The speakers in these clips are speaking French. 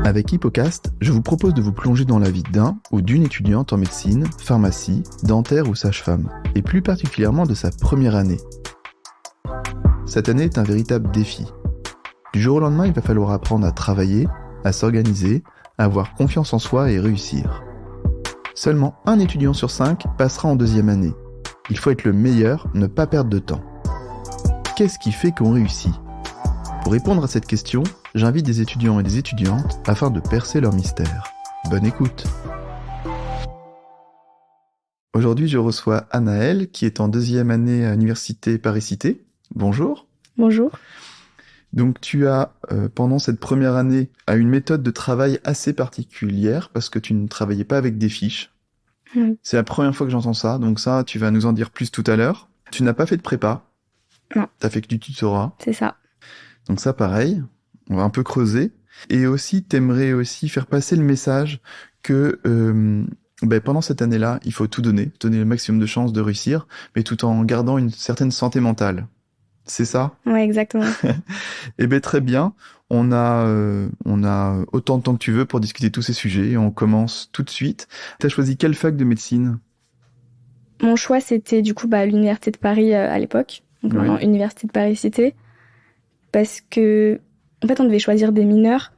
Avec Hippocast, je vous propose de vous plonger dans la vie d'un ou d'une étudiante en médecine, pharmacie, dentaire ou sage-femme, et plus particulièrement de sa première année. Cette année est un véritable défi. Du jour au lendemain, il va falloir apprendre à travailler, à s'organiser, à avoir confiance en soi et réussir. Seulement un étudiant sur 5 passera en deuxième année. Il faut être le meilleur, ne pas perdre de temps. Qu'est-ce qui fait qu'on réussit ? Pour répondre à cette question, j'invite des étudiants et des étudiantes afin de percer leur mystère. Bonne écoute. Aujourd'hui, je reçois Anaëlle, qui est en deuxième année à l'université Paris-Cité. Bonjour. Bonjour. Donc tu as, pendant cette première année, une méthode de travail assez particulière, parce que tu ne travaillais pas avec des fiches. Oui. C'est la première fois que j'entends ça, donc ça, tu vas nous en dire plus tout à l'heure. Tu n'as pas fait de prépa. Non. Tu as fait que du tutorat. C'est ça. Donc ça, pareil, on va un peu creuser. Et aussi, t'aimerais aussi faire passer le message que pendant cette année-là, il faut tout donner le maximum de chances de réussir, mais tout en gardant une certaine santé mentale. C'est ça ? Ouais, exactement. Eh bien, très bien. On a autant de temps que tu veux pour discuter de tous ces sujets. Et on commence tout de suite. T'as choisi quelle fac de médecine ? Mon choix, c'était du coup l'université de Paris à l'époque. Donc Oui. maintenant, université de Paris-Cité. Parce que, en fait, on devait choisir des mineurs.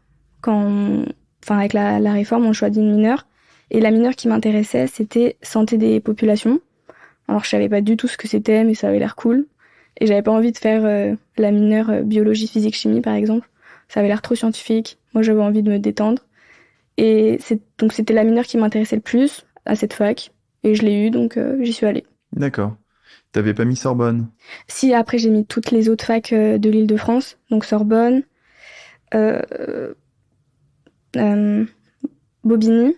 Avec la réforme, on choisit une mineure. Et la mineure qui m'intéressait, c'était santé des populations. Alors, je savais pas du tout ce que c'était, mais ça avait l'air cool. Et j'avais pas envie de faire la mineure biologie, physique, chimie, par exemple. Ça avait l'air trop scientifique. Moi, j'avais envie de me détendre. Et donc, c'était la mineure qui m'intéressait le plus à cette fac. Et je l'ai eue, donc j'y suis allée. D'accord. T'avais pas mis Sorbonne ? Si, après, j'ai mis toutes les autres facs de l'Île-de-France. Donc, Sorbonne, Bobigny,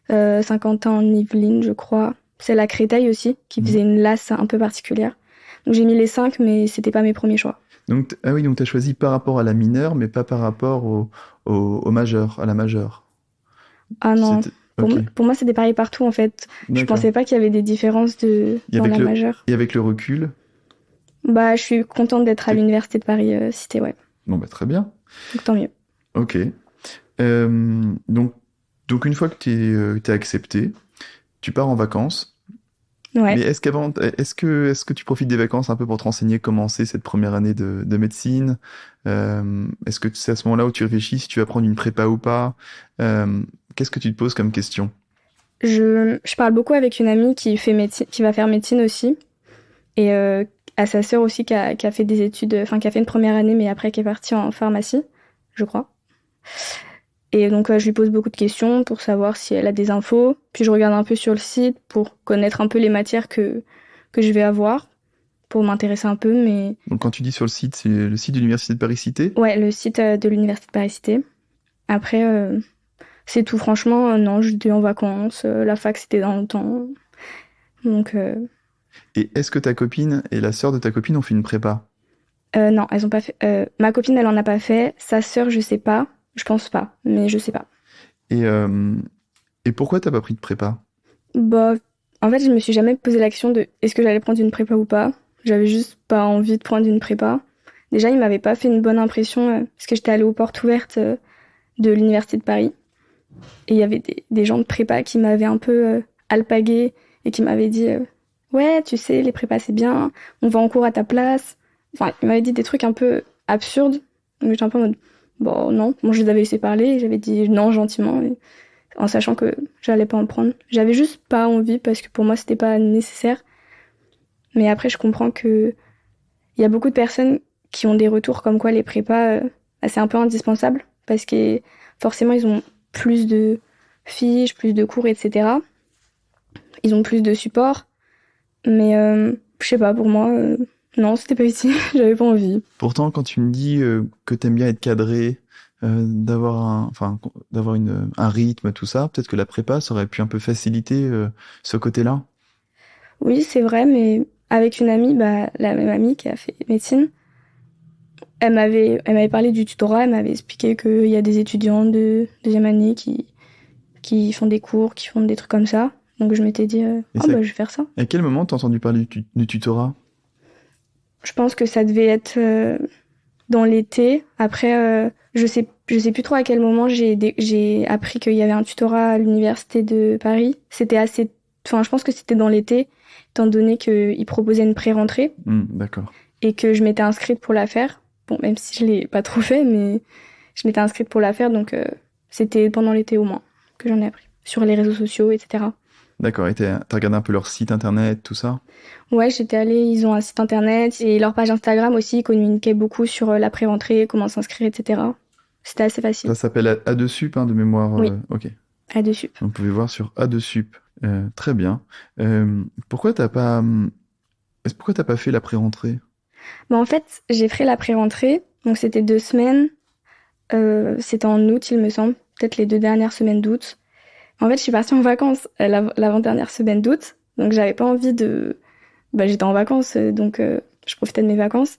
Saint-Quentin-en-Yvelines, je crois. Celle à Créteil aussi, qui faisait une LAS un peu particulière. Donc, j'ai mis les 5, mais c'était pas mes premiers choix. Donc, donc t'as choisi par rapport à la mineure, mais pas par rapport au majeur, à la majeure. Ah non, Ok. pour moi, c'était pareil partout, en fait. Je D'accord. pensais pas qu'il y avait des différences dans la majeure. Et avec le recul ? Je suis contente d'être à l'université de Paris-Cité, ouais. Bon, très bien. Donc, tant mieux. Ok. Donc une fois que t'es accepté, tu pars en vacances. Ouais. Mais est-ce que tu profites des vacances un peu pour te renseigner comment c'est cette première année de médecine ? Est-ce que c'est à ce moment-là où tu réfléchis si tu vas prendre une prépa ou pas ? Qu'est-ce que tu te poses comme question ? Je parle beaucoup avec une amie qui va faire médecine aussi. Et à sa sœur aussi qui a fait des études, qui a fait une première année, mais après qui est partie en pharmacie, je crois. Et donc, je lui pose beaucoup de questions pour savoir si elle a des infos. Puis, je regarde un peu sur le site pour connaître un peu les matières que je vais avoir, pour m'intéresser un peu. Mais... Donc, quand tu dis sur le site, c'est le site de l'Université de Paris-Cité ? Ouais, le site de l'Université de Paris-Cité. Après, c'est tout. Franchement, non, j'étais en vacances. La fac, c'était dans le temps. Donc... Et est-ce que ta copine et la sœur de ta copine ont fait une prépa ? Non, elles ont pas fait. Ma copine, elle en a pas fait. Sa sœur, je sais pas. Je pense pas, mais je sais pas. Et pourquoi t'as pas pris de prépa ? En fait, je me suis jamais posé la question de est-ce que j'allais prendre une prépa ou pas. J'avais juste pas envie de prendre une prépa. Déjà, il m'avait pas fait une bonne impression parce que j'étais allée aux portes ouvertes de l'université de Paris. Et il y avait des gens de prépa qui m'avaient un peu alpagué et qui m'avaient dit ouais, tu sais, les prépas c'est bien, on va en cours à ta place. Enfin, ils m'avaient dit des trucs un peu absurdes. Donc j'étais un peu en mode non. Moi, je les avais laissé parler et j'avais dit non gentiment, en sachant que j'allais pas en prendre. J'avais juste pas envie parce que pour moi, c'était pas nécessaire. Mais après, je comprends que il y a beaucoup de personnes qui ont des retours comme quoi les prépas, c'est un peu indispensable parce que forcément, ils ont plus de fiches, plus de cours, etc. Ils ont plus de support. Mais je sais pas, pour moi, non, c'était pas utile. J'avais pas envie. Pourtant, quand tu me dis que t'aimes bien être cadré, d'avoir un rythme, tout ça, peut-être que la prépa, ça aurait pu un peu faciliter ce côté-là. Oui, c'est vrai, mais avec une amie, la même amie qui a fait médecine, elle m'avait parlé du tutorat, elle m'avait expliqué qu'il y a des étudiants de deuxième année qui font des cours, qui font des trucs comme ça. Donc je m'étais dit, je vais faire ça. À quel moment t'as entendu parler du tutorat ? Je pense que ça devait être dans l'été. Après, je sais plus trop à quel moment j'ai appris qu'il y avait un tutorat à l'université de Paris. Enfin, je pense que c'était dans l'été, étant donné qu'ils proposaient une pré-rentrée D'accord. et que je m'étais inscrite pour la faire. Bon, même si je l'ai pas trop fait, mais je m'étais inscrite pour la faire, donc c'était pendant l'été au moins que j'en ai appris. Sur les réseaux sociaux, etc. D'accord, et t'as regardé un peu leur site internet, tout ça? Ouais, j'étais allée, ils ont un site internet et leur page Instagram aussi, ils communiquaient beaucoup sur la pré-rentrée, comment s'inscrire, etc. C'était assez facile. Ça s'appelle A2Sup, hein, de mémoire. Oui. Ok. A2Sup. Vous pouvez voir sur A2Sup. Très bien. Pourquoi t'as pas fait la pré-rentrée? En fait, j'ai fait la pré-rentrée, donc c'était 2 semaines. C'était en août, il me semble, peut-être les 2 dernières semaines d'août. En fait, je suis partie en vacances l'avant-dernière semaine d'août, donc j'avais pas envie de... j'étais en vacances, donc je profitais de mes vacances.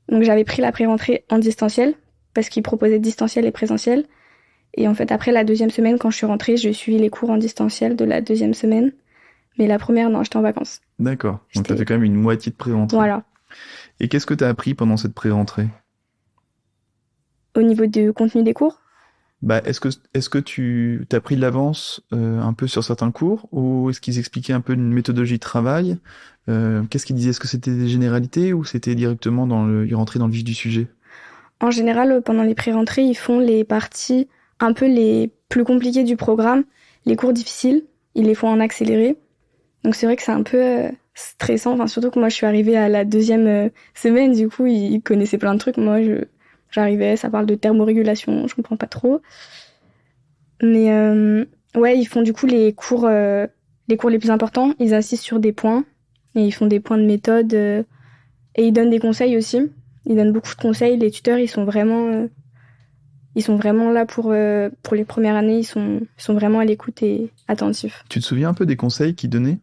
Donc j'avais pris la pré-rentrée en distanciel, parce qu'ils proposaient distanciel et présentiel. Et en fait, après la 2e semaine, quand je suis rentrée, j'ai suivi les cours en distanciel de la 2e semaine. Mais la première, non, j'étais en vacances. D'accord. Donc t'as fait quand même une moitié de pré-rentrée. Voilà. Et qu'est-ce que t'as appris pendant cette pré-rentrée? Au niveau du contenu des cours, Est-ce que tu t'as pris de l'avance un peu sur certains cours, ou est-ce qu'ils expliquaient un peu une méthodologie de travail? Qu'est-ce qu'ils disaient? Est-ce que c'était des généralités ou c'était directement ils rentraient dans le vif du sujet? en général, pendant les pré-rentrées, ils font les parties un peu les plus compliquées du programme, les cours difficiles, ils les font en accéléré. Donc c'est vrai que c'est un peu stressant, enfin, surtout que moi je suis arrivée à la 2e semaine, du coup ils connaissaient plein de trucs. Moi j'arrivais, ça parle de thermorégulation, je comprends pas trop. Mais ouais, ils font du coup les cours les plus importants, ils insistent sur des points, et ils font des points de méthode, et ils donnent des conseils aussi. Ils donnent beaucoup de conseils, les tuteurs ils sont vraiment là pour les premières années, ils sont vraiment à l'écoute et attentifs. Tu te souviens un peu des conseils qu'ils donnaient?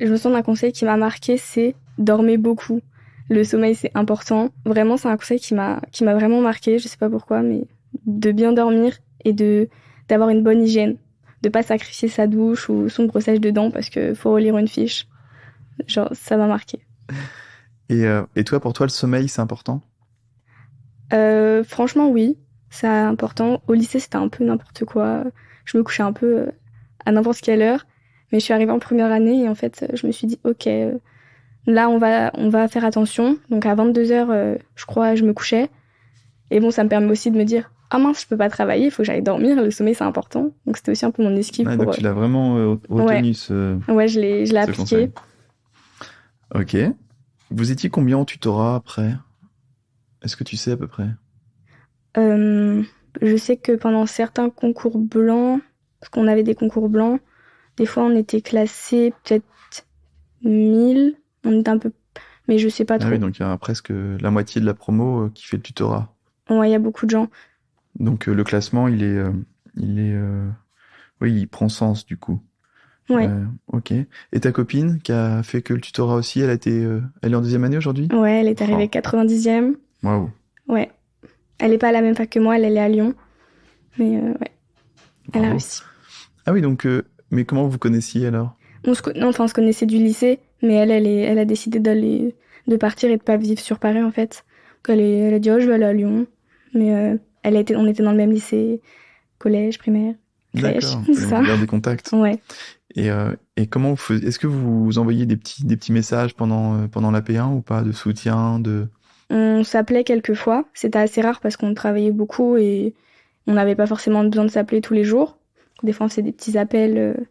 Je me souviens d'un conseil qui m'a marqué, c'est dormez beaucoup. Le sommeil, c'est important. Vraiment, c'est un conseil qui m'a vraiment marqué. Je sais pas pourquoi, mais de bien dormir et d'avoir une bonne hygiène. De pas sacrifier sa douche ou son brossage de dents parce que faut relire une fiche. Genre, ça m'a marqué. Et toi, pour toi, le sommeil, c'est important? Franchement, oui. C'est important. Au lycée, c'était un peu n'importe quoi. Je me couchais un peu à n'importe quelle heure. Mais je suis arrivée en première année et en fait, je me suis dit, ok, là, on va faire attention. Donc à 22h, je crois, je me couchais. Et bon, ça me permet aussi de me dire, ah mince, je peux pas travailler, il faut que j'aille dormir. Le sommeil, c'est important. Donc c'était aussi un peu mon esquive pour... Donc tu l'as vraiment retenu, Ouais, je l'ai appliqué. Conseil. Ok. Vous étiez combien en tutorat après? Est-ce que tu sais à peu près? Je sais que pendant certains concours blancs, parce qu'on avait des concours blancs, des fois on était classé peut-être 1000, on était un peu... Mais je sais pas trop. Ah oui, donc il y a presque la moitié de la promo qui fait le tutorat. Ouais, il y a beaucoup de gens. Donc le classement, oui, il prend sens du coup. Ouais. Ok. Et ta copine qui a fait que le tutorat aussi, elle est en 2e année aujourd'hui? Ouais, elle est arrivée 90e. Waouh. Ouais. Elle est pas à la même fac que moi, elle est à Lyon. Mais ouais, elle a réussi. Ah oui, donc, mais comment vous connaissiez alors? On se connaissait du lycée, mais elle a décidé de partir et de pas vivre sur Paris en fait. Donc elle a dit, oh, je vais aller à Lyon. Mais on était dans le même lycée, collège, primaire, crèche, D'accord. c'est ça. Vous gardez contact. Ouais. Et comment vous faisiez? Est-ce que vous envoyiez des petits messages pendant la P1 ou pas, de soutien, On s'appelait quelques fois. C'était assez rare parce qu'on travaillait beaucoup et on n'avait pas forcément besoin de s'appeler tous les jours. Des fois, on faisait des petits appels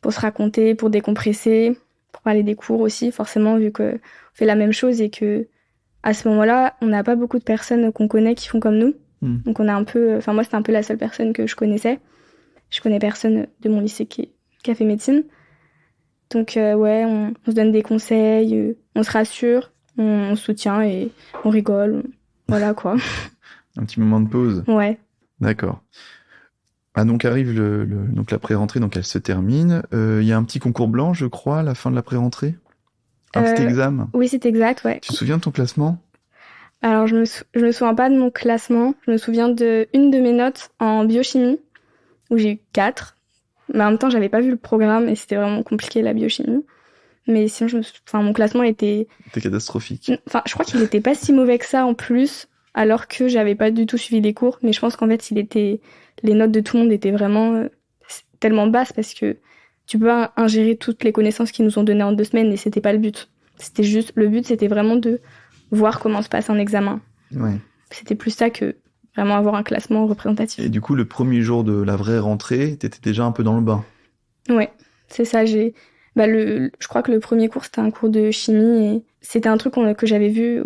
pour se raconter, pour décompresser, pour parler des cours aussi, forcément, vu qu'on fait la même chose et que à ce moment-là, on n'a pas beaucoup de personnes qu'on connaît qui font comme nous. Donc on a un peu... Enfin, moi, c'était un peu la seule personne que je connaissais. Je connais personne de mon lycée qui a fait médecine. Donc ouais, on se donne des conseils, on se rassure, on se soutient et on rigole. Voilà, quoi. Un petit moment de pause? Ouais. D'accord. Ah, donc arrive donc la pré-rentrée, donc elle se termine. Il y a un petit concours blanc, je crois, à la fin de la pré-rentrée? Un petit examen? Oui, c'est exact, ouais. Tu te souviens de ton classement? Alors, je me souviens pas de mon classement. Je me souviens d'une de mes notes en biochimie, où j'ai eu 4. Mais en même temps, j'avais pas vu le programme et c'était vraiment compliqué, la biochimie. Mais sinon, mon classement était... C'était catastrophique. Enfin, je crois qu'il était pas si mauvais que ça en plus, alors que j'avais pas du tout suivi les cours. Mais je pense qu'en fait, les notes de tout le monde étaient vraiment tellement basses parce que tu peux pas ingérer toutes les connaissances qu'ils nous ont données en 2 semaines et c'était pas le but. Le but, c'était vraiment de voir comment se passe un examen. Ouais. C'était plus ça que vraiment avoir un classement représentatif. Et du coup, le premier jour de la vraie rentrée, t'étais déjà un peu dans le bain. Ouais, c'est ça. Je crois que le premier cours, c'était un cours de chimie et c'était un truc que j'avais vu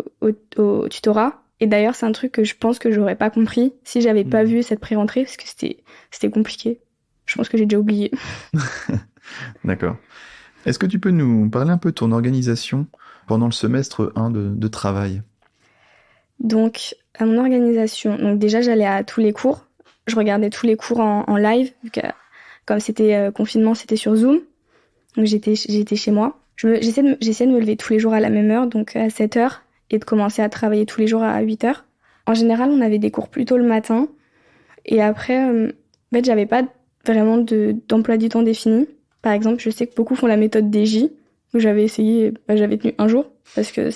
au tutorat. Et d'ailleurs, c'est un truc que je pense que j'aurais pas compris si j'avais pas vu cette pré-rentrée parce que c'était compliqué. Je pense que j'ai déjà oublié. D'accord. Est-ce que tu peux nous parler un peu de ton organisation pendant le semestre 1 de travail? Donc, à mon organisation, donc déjà, j'allais à tous les cours. Je regardais tous les cours en live, vu que comme c'était confinement, c'était sur Zoom. Donc, j'étais chez moi. J'essayais de me lever tous les jours à la même heure, donc à 7 heures, et de commencer à travailler tous les jours à 8 heures. En général, on avait des cours plus tôt le matin. Et après, en fait, j'avais pas vraiment d'emploi du temps défini. Par exemple, je sais que beaucoup font la méthode DJ, que j'avais essayé, j'avais tenu un jour, parce que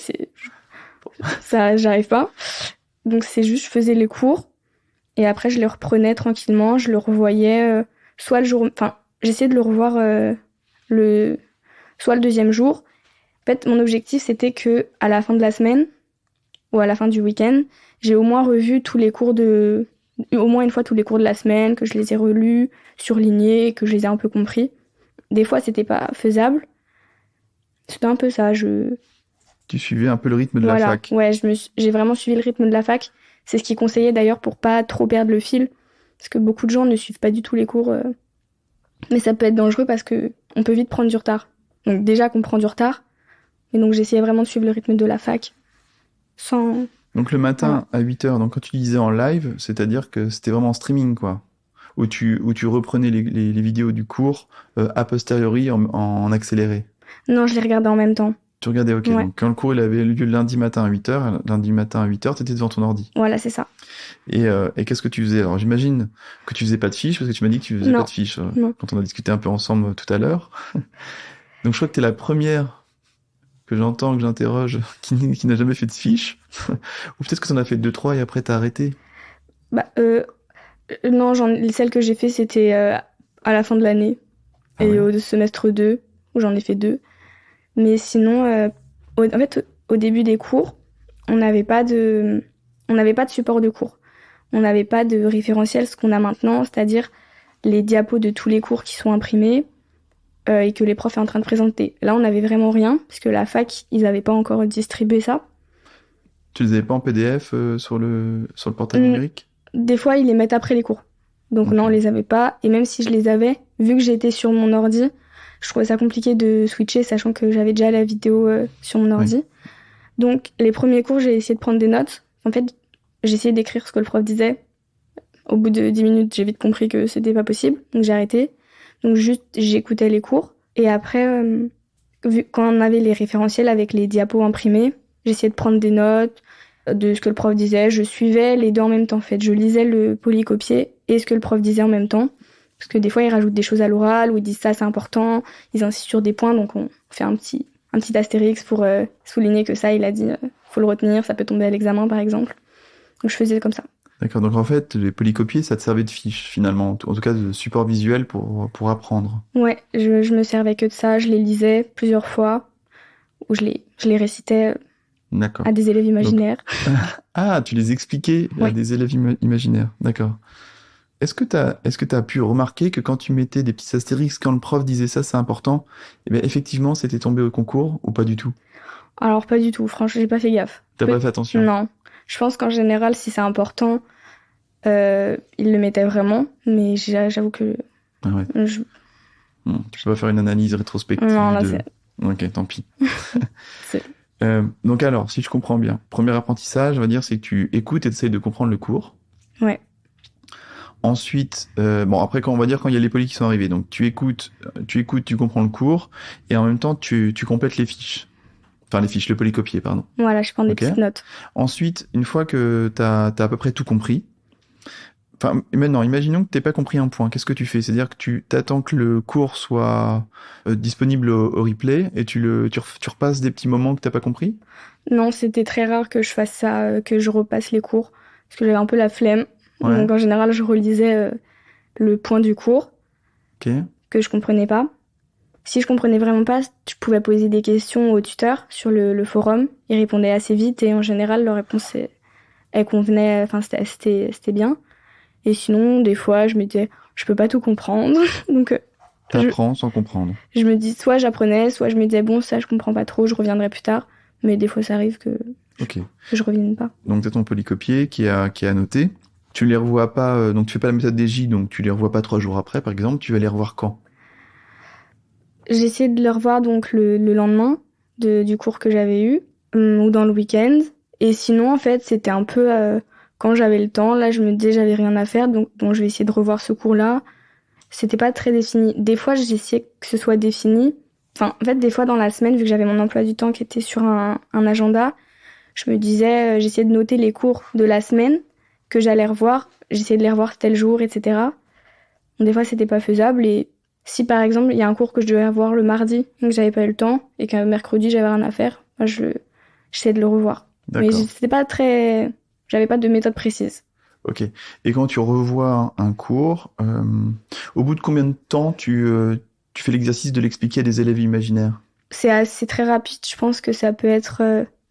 ça, j'arrive pas. Donc c'est juste, je faisais les cours, et après je les reprenais tranquillement, je le revoyais, soit le jour, enfin, j'essayais de le revoir soit le deuxième jour. En fait, mon objectif, c'était que à la fin de la semaine, ou à la fin du week-end, j'ai au moins revu au moins une fois tous les cours de la semaine, que je les ai relus, surlignés, que je les ai un peu compris. Des fois, c'était pas faisable. C'était un peu ça, Tu suivais un peu le rythme de la fac. Ouais, j'ai vraiment suivi le rythme de la fac. C'est ce qu'ils conseillaient d'ailleurs pour pas trop perdre le fil. Parce que beaucoup de gens ne suivent pas du tout les cours. Mais ça peut être dangereux parce que on peut vite prendre du retard. Donc déjà qu'on prend du retard. Et donc j'essayais vraiment de suivre le rythme de la fac. Donc le matin à 8h, donc quand tu disais en live, c'est-à-dire que c'était vraiment en streaming, quoi. Où tu reprenais les vidéos du cours a posteriori en accéléré. Non, je les regardais en même temps. Tu regardais, ok. Ouais. Donc quand le cours il avait lieu lundi matin à 8h, t'étais devant ton ordi. Voilà, c'est ça. Et qu'est-ce que tu faisais? Alors j'imagine que tu faisais pas de fiches, parce que tu m'as dit que tu faisais pas de fiches quand on a discuté un peu ensemble tout à l'heure. Donc je crois que t'es la première que j'entends, que j'interroge, qui n'a jamais fait de fiches. Ou peut-être que t'en as fait 2-3 et après t'as arrêté. Non, celle que j'ai fait, c'était à la fin de l'année. Au semestre 2, où j'en ai fait 2. Mais sinon, en fait, au début des cours, on n'avait pas de support de cours. On n'avait pas de référentiel, ce qu'on a maintenant, c'est-à-dire les diapos de tous les cours qui sont imprimés et que les profs sont en train de présenter. Là, on n'avait vraiment rien, parce que la fac, ils n'avaient pas encore distribué ça. Tu les avais pas en PDF sur le portail numérique? Des fois, ils les mettent après les cours. Donc non, on les avait pas. Et même si je les avais, vu que j'étais sur mon ordi, je trouvais ça compliqué de switcher, sachant que j'avais déjà la vidéo sur mon ordi. Oui. Donc les premiers cours, j'ai essayé de prendre des notes. En fait, j'ai essayé d'écrire ce que le prof disait. Au bout de 10 minutes, j'ai vite compris que c'était pas possible. Donc j'ai arrêté. Donc juste, j'écoutais les cours. Et après, quand on avait les référentiels avec les diapos imprimés, j'essayais de prendre des notes de ce que le prof disait. Je suivais les deux en même temps, en fait. Je lisais le polycopié et ce que le prof disait en même temps. Parce que des fois, ils rajoutent des choses à l'oral ou ils disent ça, c'est important. Ils insistent sur des points, donc on fait un petit astérix pour souligner que ça, il a dit, faut le retenir, ça peut tomber à l'examen, par exemple. Donc je faisais comme ça. D'accord, donc en fait, les polycopiés, ça te servait de fiche, finalement, en tout cas de support visuel pour apprendre. Ouais, je me servais que de ça, je les lisais plusieurs fois, ou je les récitais à des élèves imaginaires. Donc... tu les expliquais à des élèves imaginaires, d'accord. Est-ce que t'as pu remarquer que quand tu mettais des petits astérix, quand le prof disait ça, c'est important, eh bien effectivement, c'était tombé au concours, ou pas du tout? Alors pas du tout, franchement, j'ai pas fait gaffe. T'as pas fait attention? Non. Je pense qu'en général, si c'est important, il le mettait vraiment, mais j'avoue que... Ah ouais. Tu peux pas faire une analyse rétrospective non, là, c'est... Ok, tant pis. Donc alors, si je comprends bien, premier apprentissage, on va dire, c'est que tu écoutes et tu essayes de comprendre le cours. Ouais. Ensuite, après, quand il y a les polys qui sont arrivés, donc tu écoutes, tu comprends le cours, et en même temps, tu complètes les fiches. Enfin, les fiches, le polycopier, pardon. Voilà, je prends des petites notes. Ensuite, une fois que t'as à peu près tout compris, Enfin, maintenant, imaginons que t'aies pas compris un point. Qu'est-ce que tu fais? C'est-à-dire que tu t'attends que le cours soit disponible au replay et tu repasses des petits moments que t'as pas compris? Non, c'était très rare que je fasse ça, que je repasse les cours, parce que j'avais un peu la flemme. Ouais, Donc en général, je relisais le point du cours ok. que je comprenais pas. Si je comprenais vraiment pas, je pouvais poser des questions au tuteur sur le forum. Il répondait assez vite et en général, leur réponse, elle convenait, enfin c'était bien. Et sinon, des fois, je me disais, je peux pas tout comprendre. Donc je, T'apprends sans comprendre. je me dis, soit j'apprenais, soit je me disais, bon, ça, je comprends pas trop, je reviendrai plus tard. Mais des fois, ça arrive Ok. que je revienne pas. Donc t'as ton polycopier qui est annoté. Tu les revois pas, donc tu fais pas la méthode des J, donc tu les revois pas 3 jours après, par exemple. Tu vas les revoir quand? J'ai essayé de le revoir donc le lendemain du cours que j'avais eu, ou dans le week-end. Et sinon, en fait, c'était un peu quand j'avais le temps. Là, je me disais, j'avais rien à faire, donc bon, je vais essayer de revoir ce cours-là. C'était pas très défini. Des fois, j'essayais que ce soit défini. Enfin, en fait, des fois, dans la semaine, vu que j'avais mon emploi du temps qui était sur un agenda, je me disais, j'essayais de noter les cours de la semaine que j'allais revoir. J'essayais de les revoir tel jour, etc. Des fois, c'était pas faisable. Et si, par exemple, il y a un cours que je devais avoir le mardi et que j'avais pas eu le temps et qu'un mercredi, j'avais rien à faire, moi, j'essayais de le revoir. Mais D'accord. c'était pas très... J'avais pas de méthode précise. Ok. Et quand tu revois un cours, au bout de combien de temps tu fais l'exercice de l'expliquer à des élèves imaginaires? C'est très rapide. Je pense que ça peut être...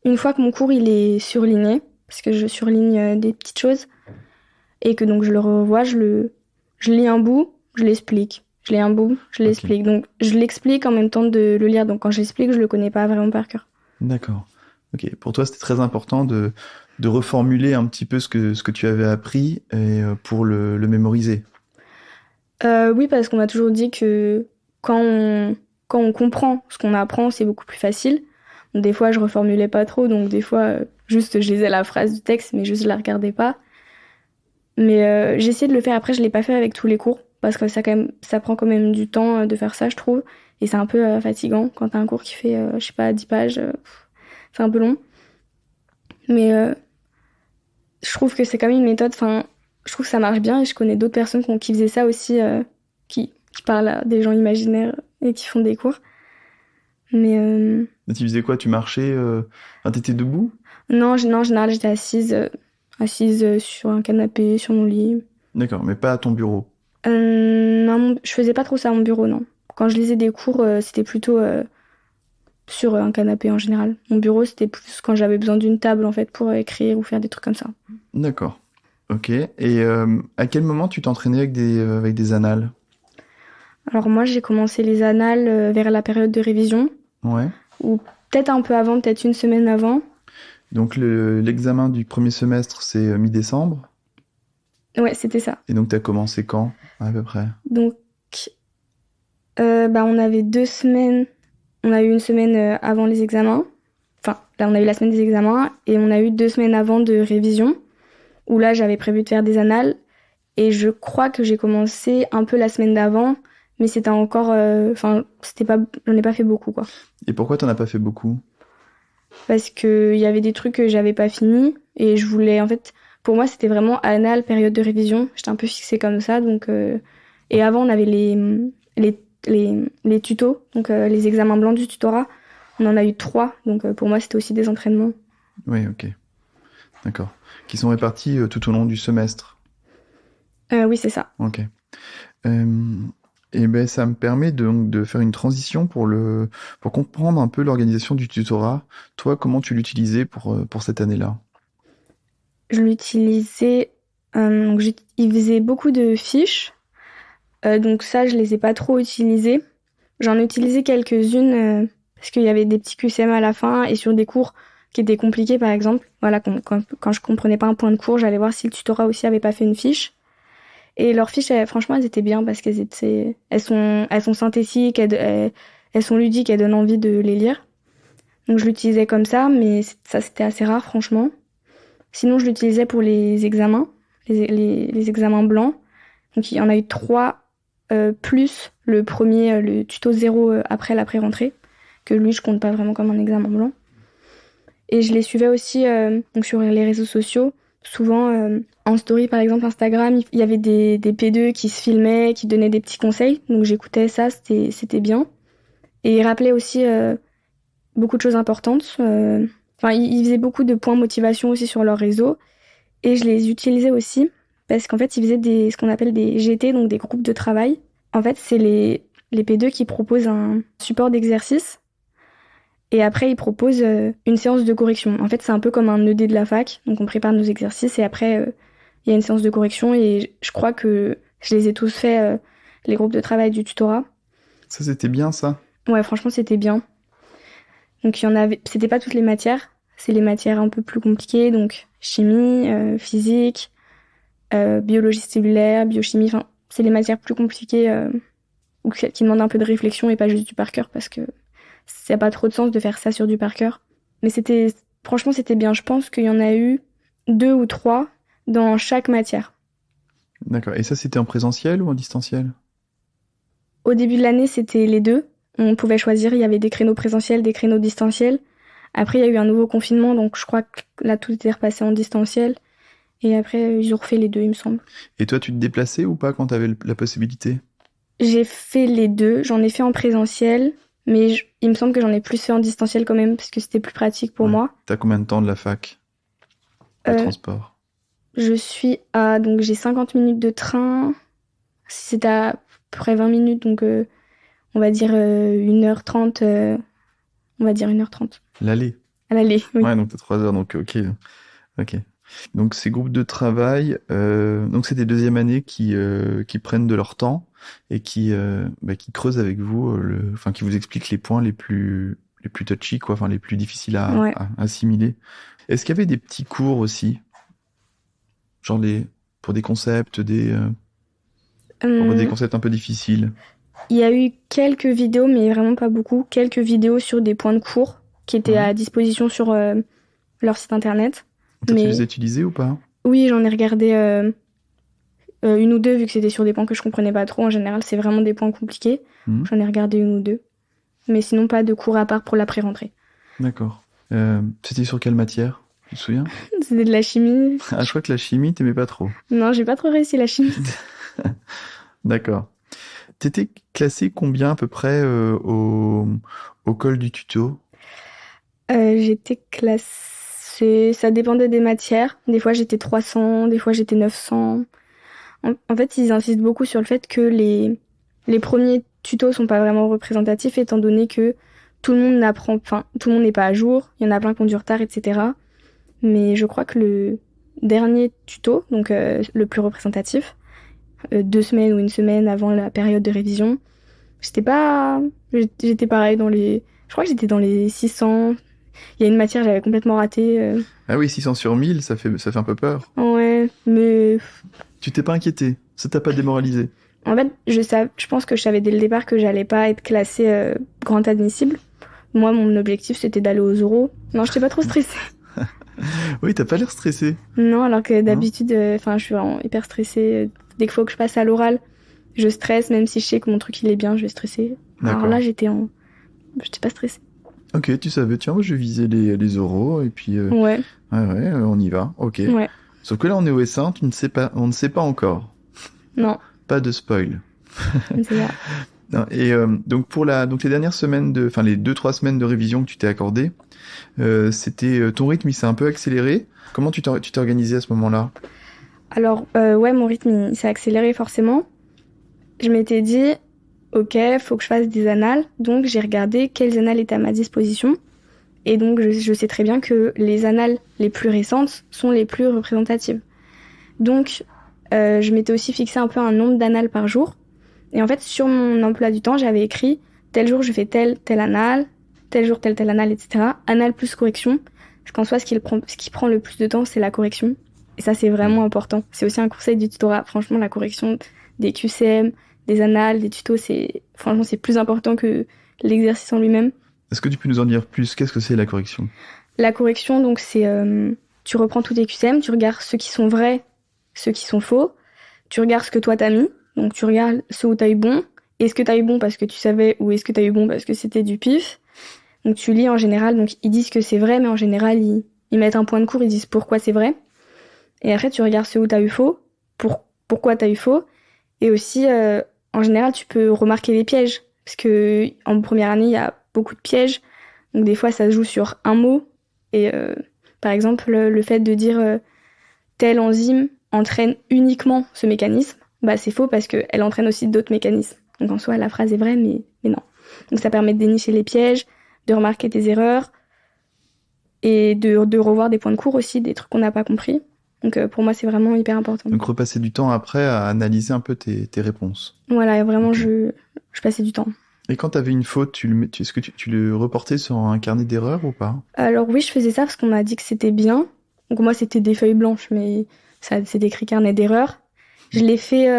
une fois que mon cours, il est surligné, parce que je surligne des petites choses, et que donc je le revois, je lis un bout, je l'explique. Je lis un bout, je Ok. l'explique. Donc je l'explique en même temps de le lire. Donc quand je l'explique, je le connais pas vraiment par cœur. D'accord. Ok. Pour toi, c'était très important de reformuler un petit peu ce que tu avais appris et pour le mémoriser. Oui, parce qu'on m'a toujours dit que quand on, quand on comprend ce qu'on apprend, c'est beaucoup plus facile. Donc, des fois, je reformulais pas trop, donc des fois, juste je lisais la phrase du texte, mais juste je la regardais pas. Mais j'ai essayé de le faire. Après, je l'ai pas fait avec tous les cours, parce que ça prend quand même du temps de faire ça, je trouve. Et c'est un peu fatigant quand t'as un cours qui fait, je sais pas, 10 pages. C'est un peu long. Mais je trouve que c'est quand même une méthode, enfin, je trouve que ça marche bien et je connais d'autres personnes qui faisaient ça aussi, qui parlent à des gens imaginaires et qui font des cours. Mais Et tu faisais quoi? Tu marchais, enfin, t'étais debout? non, non, en général, j'étais assise sur un canapé, sur mon lit. D'accord, mais pas à ton bureau. Non, je faisais pas trop ça à mon bureau, non. Quand je lisais des cours, c'était plutôt sur un canapé en général. Mon bureau, c'était plus quand j'avais besoin d'une table, en fait, pour écrire ou faire des trucs comme ça. D'accord. Ok. Et à quel moment tu t'entraînais avec des annales? Alors moi, j'ai commencé les annales vers la période de révision, Ouais. ou peut-être un peu avant, peut-être une semaine avant. Donc l'examen du premier semestre, c'est mi-décembre. Ouais, c'était ça. Et donc t'as commencé quand, à peu près? Donc, on avait 2 semaines. On a eu une semaine avant les examens. Enfin, là, on a eu la semaine des examens et on a eu 2 semaines avant de révision, où là, j'avais prévu de faire des annales. Et je crois que j'ai commencé un peu la semaine d'avant, mais c'était encore... Enfin, c'était pas... J'en ai pas fait beaucoup, quoi. Et pourquoi t'en as pas fait beaucoup? Parce qu'il y avait des trucs que j'avais pas fini et je voulais... En fait, pour moi, c'était vraiment annales, période de révision. J'étais un peu fixée comme ça, donc... Et avant, on avait les tutos, donc les examens blancs du tutorat. On en a eu 3, donc pour moi, c'était aussi des entraînements. Oui, ok. D'accord. Qui sont répartis tout au long du semestre. Oui, c'est ça. Ok. Euh, et ben ça me permet donc de faire une transition pour comprendre un peu l'organisation du tutorat. Toi, comment tu l'utilisais pour cette année-là? Je l'utilisais... il faisait beaucoup de fiches, donc ça, je les ai pas trop utilisées. J'en ai utilisé quelques-unes parce qu'il y avait des petits QCM à la fin et sur des cours qui étaient compliqués, par exemple. Voilà, quand je comprenais pas un point de cours, j'allais voir si le tutorat aussi avait pas fait une fiche. Et leurs fiches, franchement, elles étaient bien parce elles sont synthétiques, elles sont ludiques, elles donnent envie de les lire. Donc je l'utilisais comme ça, mais ça c'était assez rare, franchement. Sinon, je l'utilisais pour les examens, les examens blancs. Donc il y en a eu 3 plus le premier, le tuto 0 après la pré-rentrée, que lui, je compte pas vraiment comme un examen blanc. Et je les suivais aussi donc sur les réseaux sociaux, souvent, en story, par exemple, Instagram, il y avait des P2 qui se filmaient, qui donnaient des petits conseils. Donc j'écoutais ça, c'était bien. Et ils rappelaient aussi beaucoup de choses importantes. Ils faisaient beaucoup de points motivation aussi sur leur réseau. Et je les utilisais aussi parce qu'en fait, ils faisaient ce qu'on appelle des GT, donc des groupes de travail. En fait, c'est les P2 qui proposent un support d'exercice. Et après, ils proposent une séance de correction. En fait, c'est un peu comme un ED de la fac. Donc, on prépare nos exercices et après, il y a une séance de correction. Et je crois que je les ai tous faits, les groupes de travail du tutorat. Ça, c'était bien, ça? Ouais, franchement, c'était bien. Donc, il y en avait... C'était pas toutes les matières. C'est les matières un peu plus compliquées. Donc, chimie, physique, biologie cellulaire, biochimie. Enfin, c'est les matières plus compliquées ou qui demandent un peu de réflexion et pas juste du par cœur parce que ça n'a pas trop de sens de faire ça sur du par cœur. Mais franchement, c'était bien. Je pense qu'il y en a eu 2 ou 3 dans chaque matière. D'accord. Et ça, c'était en présentiel ou en distanciel? Au début de l'année, c'était les deux. On pouvait choisir. Il y avait des créneaux présentiels, des créneaux distanciels. Après, il y a eu un nouveau confinement, donc je crois que là, tout était repassé en distanciel. Et après, ils ont refait les deux, il me semble. Et toi, tu te déplaçais ou pas quand tu avais la possibilité? J'ai fait les deux. J'en ai fait en présentiel. Mais il me semble que j'en ai plus fait en distanciel quand même, parce que c'était plus pratique pour moi. T'as combien de temps de la fac? Le transport? Donc j'ai 50 minutes de train. C'est à peu près 20 minutes, donc on va dire 1h30. On va dire 1h30. L'aller? À l'aller, oui. Ouais, donc t'as 3 heures, donc ok. Donc ces groupes de travail, donc c'est des deuxième années qui prennent de leur temps et qui creusent avec vous, qui vous expliquent les points les plus touchy, quoi, enfin les plus difficiles à assimiler. Est-ce qu'il y avait des petits cours aussi, genre pour des concepts, pour des concepts un peu difficiles? Il y a eu quelques vidéos, mais vraiment pas beaucoup, quelques vidéos sur des points de cours qui étaient à disposition sur leur site internet. Tu les as utilisés ou pas? Oui, j'en ai regardé une ou deux, vu que c'était sur des points que je comprenais pas trop. En général, c'est vraiment des points compliqués. J'en ai regardé une ou deux. Mais sinon, pas de cours à part pour la pré-rentrée. D'accord. C'était sur quelle matière? Tu te souviens? C'était de la chimie. Ah, je crois que la chimie, t'aimais pas trop. Non, j'ai pas trop réussi la chimie. D'accord. T'étais classée combien à peu près au col du tuto? J'étais classée... Ça dépendait des matières. Des fois, j'étais 300, des fois, j'étais 900. En fait, ils insistent beaucoup sur le fait que les premiers tutos sont pas vraiment représentatifs, étant donné que tout le monde n'est pas à jour. Il y en a plein qui ont du retard, etc. Mais je crois que le dernier tuto, donc le plus représentatif, 2 semaines ou 1 semaine avant la période de révision, j'étais pareil je crois que j'étais dans les 600. Il y a une matière que j'avais complètement ratée. Ah oui, 600 sur 1000, ça fait un peu peur. Ouais, mais... Tu t'es pas inquiété? Ça t'a pas démoralisé? En fait, je pense que je savais dès le départ que j'allais pas être classée grande admissible. Moi, mon objectif, c'était d'aller aux oraux. Non, j'étais pas trop stressée. Oui, t'as pas l'air stressée. Non, alors que d'habitude, je suis hyper stressée. Dès qu'il faut que je passe à l'oral, je stresse, même si je sais que mon truc il est bien, je vais stresser. D'accord. Alors là, j'étais pas stressée. Ok, tu savais, tiens, moi je visais les oraux et puis... Ouais, on y va, ok. ouais, Sauf que là, on est au S1, on ne sait pas encore. non, Pas de spoil. c'est ça. Non, et donc les dernières semaines les 2-3 semaines de révision que tu t'es accordé, c'était ton rythme, il s'est un peu accéléré. Comment tu t'es organisé à ce moment-là? Alors, mon rythme, il s'est accéléré forcément. Je m'étais dit, ok, faut que je fasse des annales. Donc, j'ai regardé quelles annales étaient à ma disposition. Et donc, je sais très bien que les annales les plus récentes sont les plus représentatives. Donc, je m'étais aussi fixé un peu un nombre d'annales par jour. Et en fait, sur mon emploi du temps, j'avais écrit tel jour, je fais telle annale, tel jour, telle annale, etc. Annale plus correction. Parce qu'en soi, ce qui prend le plus de temps, c'est la correction. Et ça, c'est vraiment important. C'est aussi un conseil du tutorat. Franchement, la correction des QCM, des annales, des tutos, c'est plus important que l'exercice en lui-même. Est-ce que tu peux nous en dire plus? Qu'est-ce que c'est la correction? La correction, donc, c'est... tu reprends tous tes QCM, tu regardes ceux qui sont vrais, ceux qui sont faux. Tu regardes ce que toi, t'as mis. Donc, tu regardes ceux où t'as eu bon. Est-ce que t'as eu bon parce que tu savais ou est-ce que t'as eu bon parce que c'était du pif? Donc, tu lis en général. Donc, ils disent que c'est vrai, mais en général, ils mettent un point de cours, ils disent pourquoi c'est vrai. Et après, tu regardes ce où t'as eu faux, pourquoi t'as eu faux. Et aussi, en général, tu peux remarquer les pièges. Parce que en première année, il y a beaucoup de pièges. Donc des fois, ça se joue sur un mot. Et par exemple, le fait de dire telle enzyme entraîne uniquement ce mécanisme, bah c'est faux parce qu'elle entraîne aussi d'autres mécanismes. Donc en soi, la phrase est vraie, mais non. Donc ça permet de dénicher les pièges, de remarquer tes erreurs et de revoir des points de cours aussi, des trucs qu'on n'a pas compris. Donc pour moi, c'est vraiment hyper important. Donc repasser du temps après à analyser un peu tes réponses. Voilà, vraiment, je passais du temps. Et quand tu avais une faute, est-ce que tu le reportais sur un carnet d'erreurs ou pas? Alors oui, je faisais ça parce qu'on m'a dit que c'était bien. Donc moi, c'était des feuilles blanches, mais ça c'est écrit carnet d'erreurs. Je l'ai fait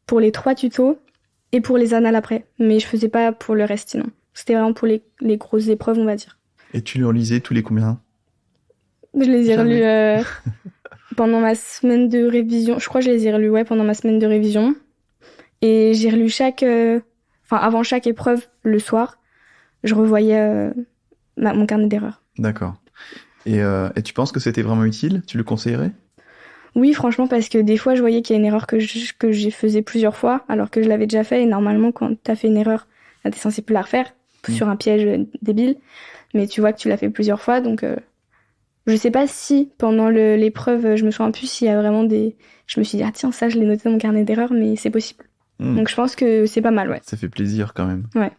pour les 3 tutos et pour les annales après. Mais je faisais pas pour le reste, sinon. C'était vraiment pour les grosses épreuves, on va dire. Et tu le relisais tous les combien? Je les ai Jamais. relus pendant ma semaine de révision. Je crois que je les ai relus pendant ma semaine de révision. Et j'ai relu avant chaque épreuve, le soir, je revoyais mon carnet d'erreurs. D'accord. Et tu penses que c'était vraiment utile? Tu le conseillerais? Oui, franchement, parce que des fois, je voyais qu'il y a une erreur que j'ai faisais plusieurs fois, alors que je l'avais déjà fait. Et normalement, quand t'as fait une erreur, t'es censé plus la refaire sur un piège débile. Mais tu vois que tu l'as fait plusieurs fois, donc je sais pas si pendant l'épreuve, je me souviens plus s'il y a vraiment des... Je me suis dit, ah tiens, ça, je l'ai noté dans mon carnet d'erreurs, mais c'est possible. Donc je pense que c'est pas mal, ouais. Ça fait plaisir quand même. Ouais.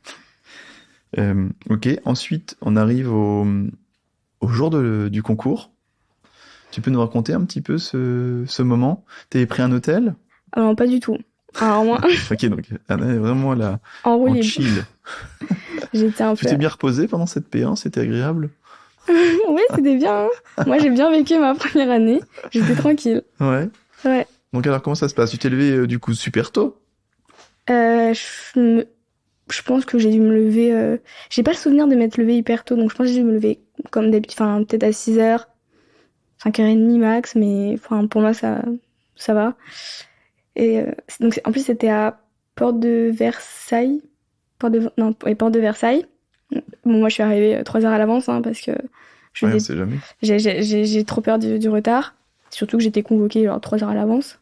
Ok, ensuite, on arrive au jour du concours. Tu peux nous raconter un petit peu ce moment? T'avais pris un hôtel? Alors, pas du tout. Alors, moi, Ok, donc vraiment là, en roue en libre. chill. J'étais un peu... Tu t'es bien reposé pendant cette P1? C'était agréable? Oui, c'était bien. Hein. Moi, j'ai bien vécu ma première année. J'étais tranquille. Ouais. Ouais. Donc alors, comment ça se passe? Tu t'es levé du coup super tôt? Je pense que j'ai dû me lever... J'ai pas le souvenir de m'être levée hyper tôt, donc je pense que j'ai dû me lever comme d'habitude, enfin peut-être à 6h, 5h30 max, mais pour moi ça va. Et donc en plus c'était à Porte de Versailles. Porte de Versailles. Bon, moi je suis arrivée 3 heures à l'avance, hein, parce que On sait jamais. j'ai trop peur du retard. Surtout que j'étais convoquée genre 3 heures à l'avance.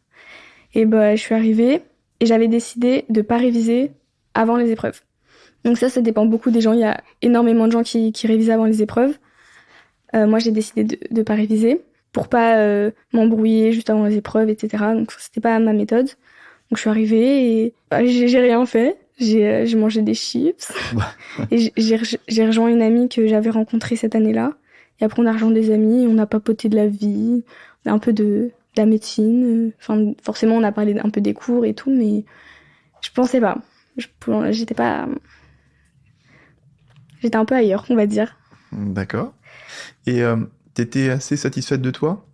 Et bah je suis arrivée et j'avais décidé de pas réviser avant les épreuves. Donc ça dépend beaucoup des gens. Il y a énormément de gens qui révisent avant les épreuves. Moi, j'ai décidé de pas réviser pour pas m'embrouiller juste avant les épreuves, etc. Donc ça, c'était pas ma méthode. Donc je suis arrivée et j'ai rien fait. J'ai mangé des chips. Et j'ai rejoint une amie que j'avais rencontrée cette année-là. Et après, on a rejoint des amis, on a papoté de la vie, un peu de la médecine. Enfin, forcément, on a parlé un peu des cours et tout, mais je pensais pas. J'étais pas... J'étais un peu ailleurs, on va dire. D'accord. Et t'étais assez satisfaite de toi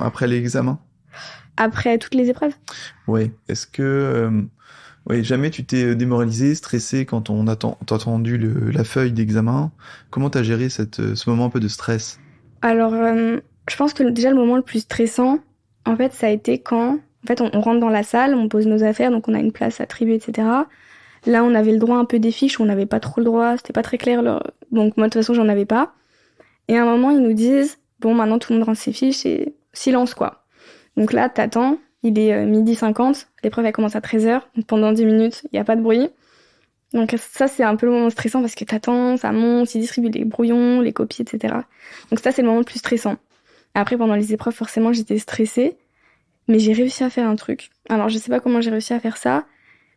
après l'examen? Après toutes les épreuves? Ouais. Est-ce que jamais tu t'es démoralisé, stressé quand t'as entendu la feuille d'examen? Comment t'as géré ce moment un peu de stress? Alors, je pense que déjà le moment le plus stressant, en fait, ça a été quand... En fait, on rentre dans la salle, on pose nos affaires, donc on a une place attribuée, etc. Là, on avait le droit un peu des fiches, on n'avait pas trop le droit, c'était pas très clair. Donc moi, de toute façon, j'en avais pas. Et à un moment, ils nous disent, bon, maintenant, tout le monde rend ses fiches et silence, quoi. Donc là, t'attends, il est 12h50, l'épreuve, elle commence à 13h, donc pendant 10 minutes, il n'y a pas de bruit. Donc ça, c'est un peu le moment stressant parce que t'attends, ça monte, ils distribuent les brouillons, les copies, etc. Donc ça, c'est le moment le plus stressant. Après, pendant les épreuves, forcément, j'étais stressée, mais j'ai réussi à faire un truc. Alors, je sais pas comment j'ai réussi à faire ça,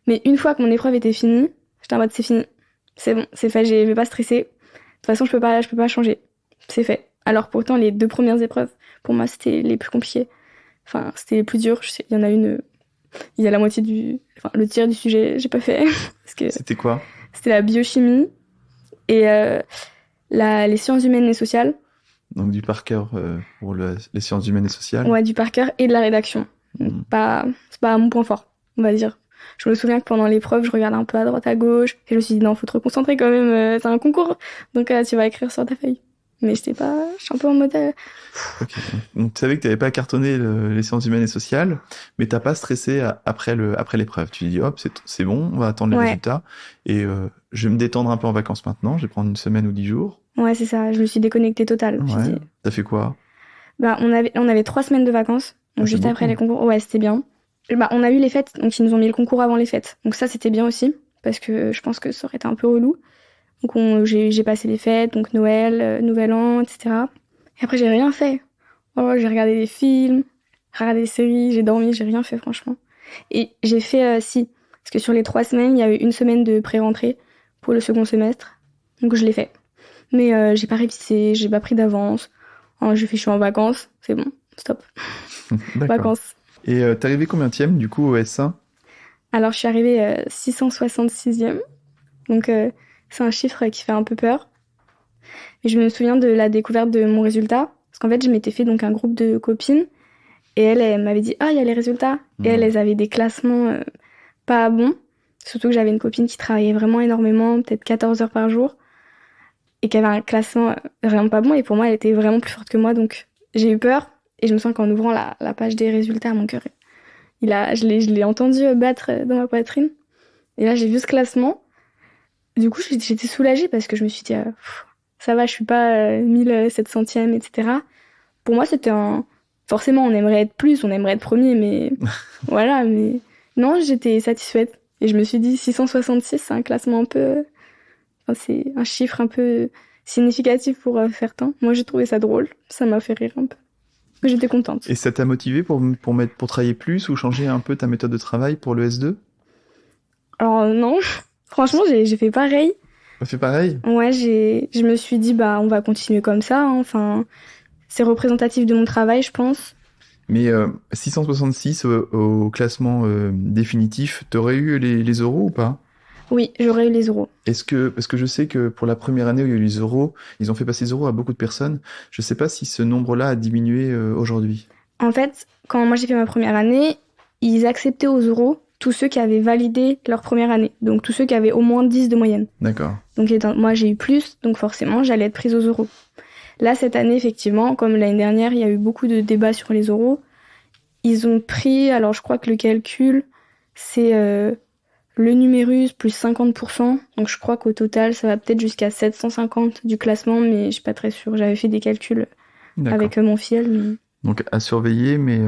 mais une fois que mon épreuve était finie, j'étais en mode c'est fini. C'est bon, c'est fait, je vais pas stresser. De toute façon, je peux pas changer. C'est fait. Alors pourtant, les 2 premières épreuves, pour moi, c'était les plus compliquées. Enfin, c'était les plus dures. Il y en a une... Il y a la moitié le tiers du sujet, j'ai pas fait. Parce que c'était quoi? C'était la biochimie et les sciences humaines et sociales. Donc du par cœur pour les sciences humaines et sociales. Ouais, du par cœur et de la rédaction. C'est pas mon point fort, on va dire. Je me souviens que pendant l'épreuve, je regardais un peu à droite, à gauche, et je me suis dit non, faut te reconcentrer quand même, c'est un concours, donc tu vas écrire sur ta feuille. Mais je suis un peu en mode... Ok. Donc tu savais que tu n'avais pas cartonné les sciences humaines et sociales, mais t'as pas stressé après l'épreuve. Tu dis hop, c'est bon, on va attendre les résultats, et je vais me détendre un peu en vacances maintenant, je vais prendre une semaine ou 10 jours. Ouais, c'est ça, je me suis déconnectée totale. Ouais. T'as fait quoi? On avait 3 semaines de vacances, donc C'est juste après beaucoup. les concours. Ouais, c'était bien. On a eu les fêtes, donc ils nous ont mis le concours avant les fêtes. Donc ça, c'était bien aussi, parce que je pense que ça aurait été un peu relou. Donc j'ai passé les fêtes, donc Noël, Nouvel An, etc. Et après, j'ai rien fait. Oh, j'ai regardé des films, regardé des séries, j'ai dormi, j'ai rien fait, franchement. Et j'ai fait, si, parce que sur les 3 semaines, il y a eu une semaine de pré-rentrée pour le second semestre. Donc je l'ai fait. Mais j'ai pas révisé, j'ai pas pris d'avance. Oh, j'ai fait, je suis en vacances, c'est bon, stop. D'accord. Vacances. Et t'es arrivé combienième, du coup, au S1? Alors, je suis arrivée 666e. Donc, c'est un chiffre qui fait un peu peur. Et je me souviens de la découverte de mon résultat. Parce qu'en fait, je m'étais fait donc un groupe de copines. Et elle m'avait dit, ah, il y a les résultats. Et elles avaient des classements pas bons. Surtout que j'avais une copine qui travaillait vraiment énormément, peut-être 14 heures par jour. Et qui avait un classement vraiment pas bon. Et pour moi, elle était vraiment plus forte que moi. Donc, j'ai eu peur. Et je me sens qu'en ouvrant la page des résultats, mon cœur, je l'ai entendu battre dans ma poitrine. Et là, j'ai vu ce classement. Du coup, j'étais soulagée parce que je me suis dit, ça va, je suis pas 1700e, etc. Pour moi, c'était un. Forcément, on aimerait être plus, on aimerait être premier, mais voilà. Mais non, j'étais satisfaite. Et je me suis dit, 666, c'est un classement un peu. Enfin, c'est un chiffre un peu significatif pour certains. Moi, j'ai trouvé ça drôle. Ça m'a fait rire un peu. J'étais contente. Et ça t'a motivé pour travailler plus ou changer un peu ta méthode de travail pour le S2? Alors, non, franchement, j'ai fait pareil. T'as fait pareil? Ouais, je me suis dit, bah, on va continuer comme ça, hein. Enfin, c'est représentatif de mon travail, je pense. Mais 666 au classement définitif, t'aurais eu les euros ou pas? Oui, j'aurais eu les euros. Parce que je sais que pour la première année où il y a eu les euros, ils ont fait passer les euros à beaucoup de personnes. Je sais pas si ce nombre-là a diminué aujourd'hui. En fait, quand moi j'ai fait ma première année, ils acceptaient aux euros tous ceux qui avaient validé leur première année. Donc tous ceux qui avaient au moins 10 de moyenne. D'accord. Donc moi j'ai eu plus, donc forcément j'allais être prise aux euros. Là, cette année, effectivement, comme l'année dernière, il y a eu beaucoup de débats sur les euros. Ils ont pris, alors je crois que le calcul, c'est le numérus plus 50%. Donc je crois qu'au total, ça va peut-être jusqu'à 750 du classement, mais je suis pas très sûre. J'avais fait des calculs D'accord. avec mon filleul. Mais... Donc à surveiller, mais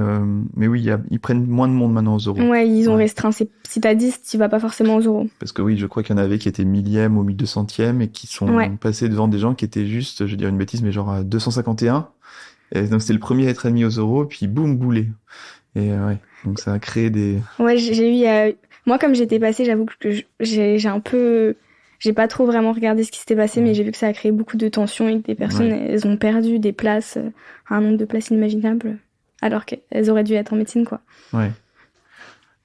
oui, ils prennent moins de monde maintenant aux euros. Ouais, ils ont restreint. Si t'as 10, tu vas pas forcément aux euros. Parce que oui, je crois qu'il y en avait qui étaient millième ou 1200e et qui sont passés devant des gens qui étaient juste, je vais dire une bêtise, mais genre à 251. Et donc c'est le premier à être admis aux euros, puis boum, boulé. Et ouais, donc ça a créé des... Ouais, j'ai eu... Moi, comme j'étais passée, j'avoue que j'ai un peu... J'ai pas trop vraiment regardé ce qui s'était passé, mais j'ai vu que ça a créé beaucoup de tensions et que des personnes, elles ont perdu des places, un nombre de places inimaginable, alors qu'elles auraient dû être en médecine, quoi. Ouais.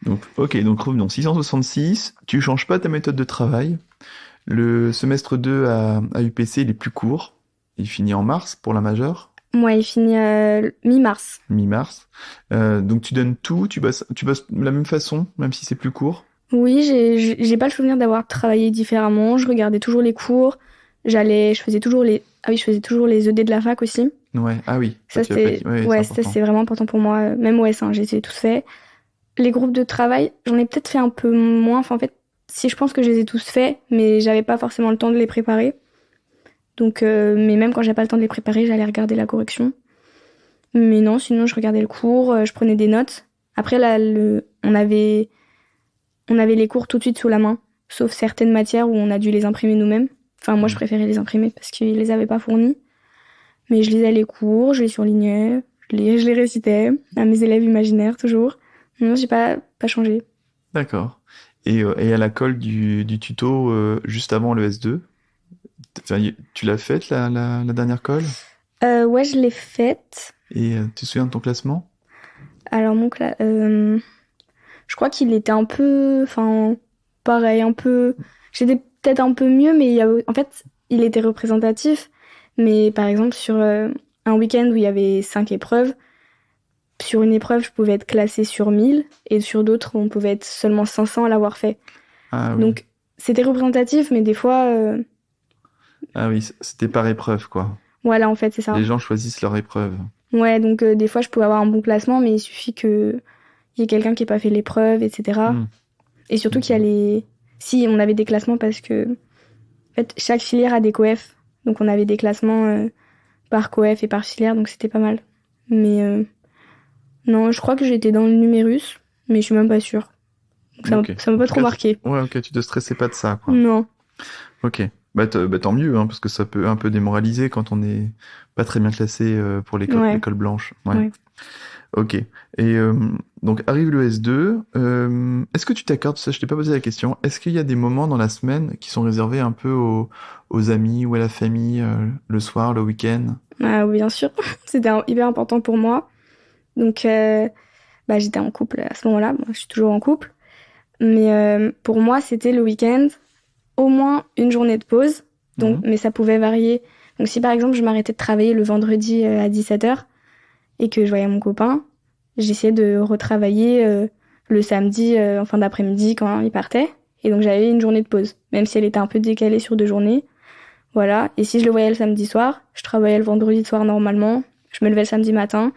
Donc, ok, donc revenons. 666, tu changes pas ta méthode de travail. Le semestre 2 à UPC, il est plus court. Il finit en mars pour la majeure. Moi, il finit mi-mars. Mi-mars. Donc tu donnes tout, tu bosses de la même façon, même si c'est plus court. Oui, j'ai pas le souvenir d'avoir travaillé différemment. Je regardais toujours les cours. Je faisais toujours les ED de la fac aussi. Ouais, ah oui. Ça, c'est vraiment important pour moi. Même au S1, j'ai tous fait. Les groupes de travail, j'en ai peut-être fait un peu moins. Enfin, en fait, si je pense que je les ai tous faits, mais j'avais pas forcément le temps de les préparer. Donc, mais même quand j'avais pas le temps de les préparer, j'allais regarder la correction. Mais non, sinon, je regardais le cours, je prenais des notes. Après, là, on avait les cours tout de suite sous la main, sauf certaines matières où on a dû les imprimer nous-mêmes. Enfin, moi, je préférais les imprimer parce qu'ils les avaient pas fournis. Mais je lisais les cours, je les surlignais, je les récitais à mes élèves imaginaires, toujours. Non, j'ai pas changé. D'accord. Et à la colle du tuto juste avant le S2, tu l'as faite la dernière colle? Ouais, je l'ai faite. Et tu te souviens de ton classement? Alors je crois qu'il était un peu, enfin, pareil, un peu. J'étais peut-être un peu mieux, mais en fait, il était représentatif. Mais par exemple, sur un week-end où il y avait 5 épreuves, sur une épreuve, je pouvais être classée sur 1000, et sur d'autres, on pouvait être seulement 500 à l'avoir fait. Ah oui. Donc, c'était représentatif, mais des fois... Ah oui, c'était par épreuve, quoi. Voilà, en fait, c'est ça. Les gens choisissent leur épreuve. Ouais, donc des fois, je pouvais avoir un bon classement, mais il suffit qu'il y ait quelqu'un qui n'ait pas fait l'épreuve, etc. Et surtout qu'il y a les... Si, on avait des classements parce que... En fait, chaque filière a des coefs. Donc, on avait des classements par coef et par filière, donc c'était pas mal. Mais non, je crois que j'étais dans le numérus, mais je suis même pas sûre. Donc ça m'a pas trop marqué. Ouais, ok, tu te stressais pas de ça, quoi. Non. Ok. Tant mieux, hein, parce que ça peut un peu démoraliser quand on n'est pas très bien classé pour l'école blanche. Ouais. Ok. Et donc arrive le S2. Est-ce que tu t'accordes, ça je t'ai pas posé la question, est-ce qu'il y a des moments dans la semaine qui sont réservés un peu aux amis ou à la famille, le soir, le week-end? Ah oui, bien sûr. C'était hyper important pour moi. Donc j'étais en couple à ce moment-là. Moi, je suis toujours en couple. Mais pour moi, c'était le week-end, au moins une journée de pause. Donc, mais ça pouvait varier. Donc si par exemple je m'arrêtais de travailler le vendredi à 17h et que je voyais mon copain, j'essayais de retravailler le samedi en fin d'après-midi quand il partait. Et donc j'avais une journée de pause, même si elle était un peu décalée sur 2 journées. Voilà. Et si je le voyais le samedi soir, je travaillais le vendredi soir normalement. Je me levais le samedi matin,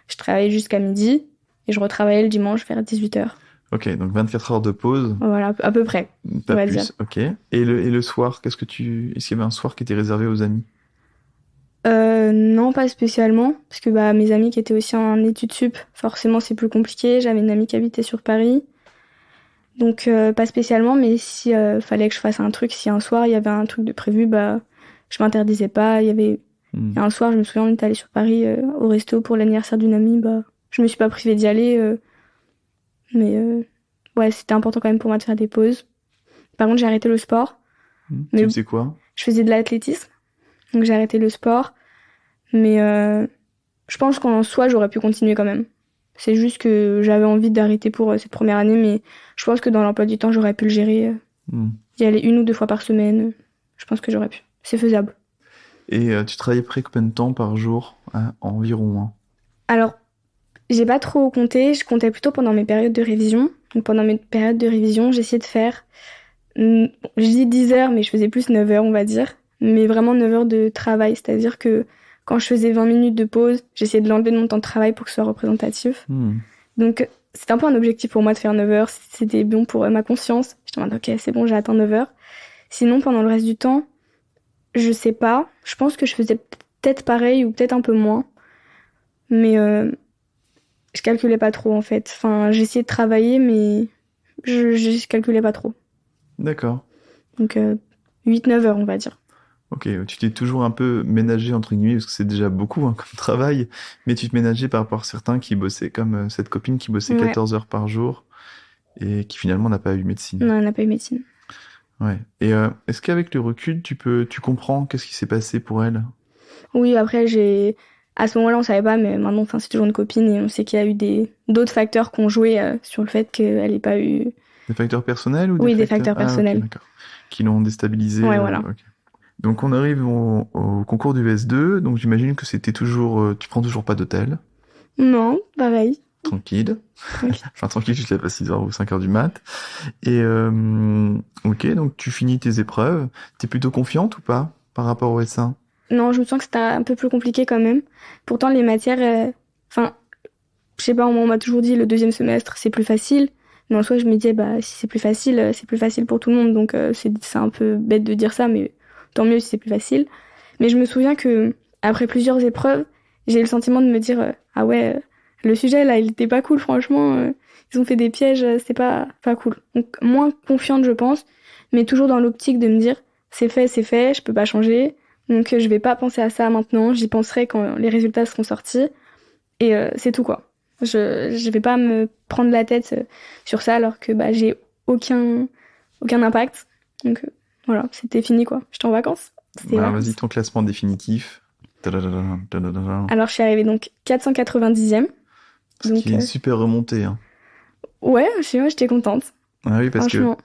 je travaillais jusqu'à midi et je retravaillais le dimanche vers 18h. Ok, donc 24 heures de pause. Voilà, à peu près. Pas plus, dire. Ok. Et le soir, est-ce qu'il y avait un soir qui était réservé aux amis? Non, pas spécialement, parce que mes amis qui étaient aussi en études sup, forcément c'est plus compliqué. J'avais une amie qui habitait sur Paris, donc pas spécialement, mais si fallait que je fasse un truc, si un soir il y avait un truc de prévu, je m'interdisais pas. Il y avait un soir, je me souviens, on était allé sur Paris au resto pour l'anniversaire d'une amie, je me suis pas privée d'y aller, mais ouais, c'était important quand même pour moi de faire des pauses. Par contre, j'ai arrêté le sport. Tu faisais quoi? Je faisais de l'athlétisme, donc j'ai arrêté le sport. Mais je pense qu'en soi, j'aurais pu continuer quand même. C'est juste que j'avais envie d'arrêter pour cette première année, mais je pense que dans l'emploi du temps, j'aurais pu le gérer. Y aller 1 ou 2 fois par semaine, je pense que j'aurais pu. C'est faisable. Et tu travaillais près combien de temps par jour, environ? Alors, j'ai pas trop compté, je comptais plutôt pendant mes périodes de révision. Donc pendant mes périodes de révision, j'essayais de faire, je dis 10 heures, mais je faisais plus 9 heures, on va dire. Mais vraiment 9 heures de travail, c'est-à-dire que quand je faisais 20 minutes de pause, j'essayais de l'enlever de mon temps de travail pour que ce soit représentatif. Donc, c'était un peu un objectif pour moi de faire 9 heures. C'était bon pour ma conscience. Je me demande, ok, c'est bon, j'ai atteint 9 heures. Sinon, pendant le reste du temps, je sais pas. Je pense que je faisais peut-être pareil ou peut-être un peu moins. Mais je calculais pas trop, en fait. Enfin, j'essayais de travailler, mais je calculais pas trop. D'accord. Donc, 8-9 heures, on va dire. Ok, tu t'es toujours un peu ménagé, entre guillemets, parce que c'est déjà beaucoup comme travail, mais tu te ménageais par rapport à certains qui bossaient, comme cette copine qui bossait 14 heures par jour et qui finalement n'a pas eu médecine. Non, elle n'a pas eu médecine. Ouais. Et est-ce qu'avec le recul, tu comprends qu'est-ce qui s'est passé pour elle? Oui, après, à ce moment-là, on savait pas, mais maintenant, c'est toujours une copine et on sait qu'il y a eu d'autres facteurs qui ont joué sur le fait qu'elle n'ait pas eu... Des facteurs personnels ou Oui, des facteurs personnels. Okay, d'accord. Qui l'ont déstabilisé. Ouais, voilà. Okay. Donc on arrive au concours du S2, donc j'imagine que c'était toujours... tu prends toujours pas d'hôtel? Non, pareil. Tranquille. Enfin tranquille, je te lève à 6h ou 5h du mat. Et ok, donc tu finis tes épreuves. T'es plutôt confiante ou pas par rapport au S1? Non, je me sens que c'était un peu plus compliqué quand même. Pourtant, les matières... je sais pas, on m'a toujours dit le 2e semestre, c'est plus facile. Mais en soi, je me disais, si c'est plus facile pour tout le monde. Donc c'est un peu bête de dire ça, mais... tant mieux si c'est plus facile. Mais je me souviens que après plusieurs épreuves, j'ai eu le sentiment de me dire ah ouais, le sujet là, il était pas cool franchement. Ils ont fait des pièges, c'est pas cool. Donc moins confiante je pense, mais toujours dans l'optique de me dire c'est fait, je peux pas changer. Donc je vais pas penser à ça maintenant, j'y penserai quand les résultats seront sortis. Et c'est tout quoi. Je vais pas me prendre la tête sur ça alors que j'ai aucun impact. Donc voilà, c'était fini quoi. J'étais en vacances. Vas-y, ton classement définitif. Alors je suis arrivée donc 490e. Ce qui est une super remontée. Hein. Ouais, j'étais contente. Ah oui, parce que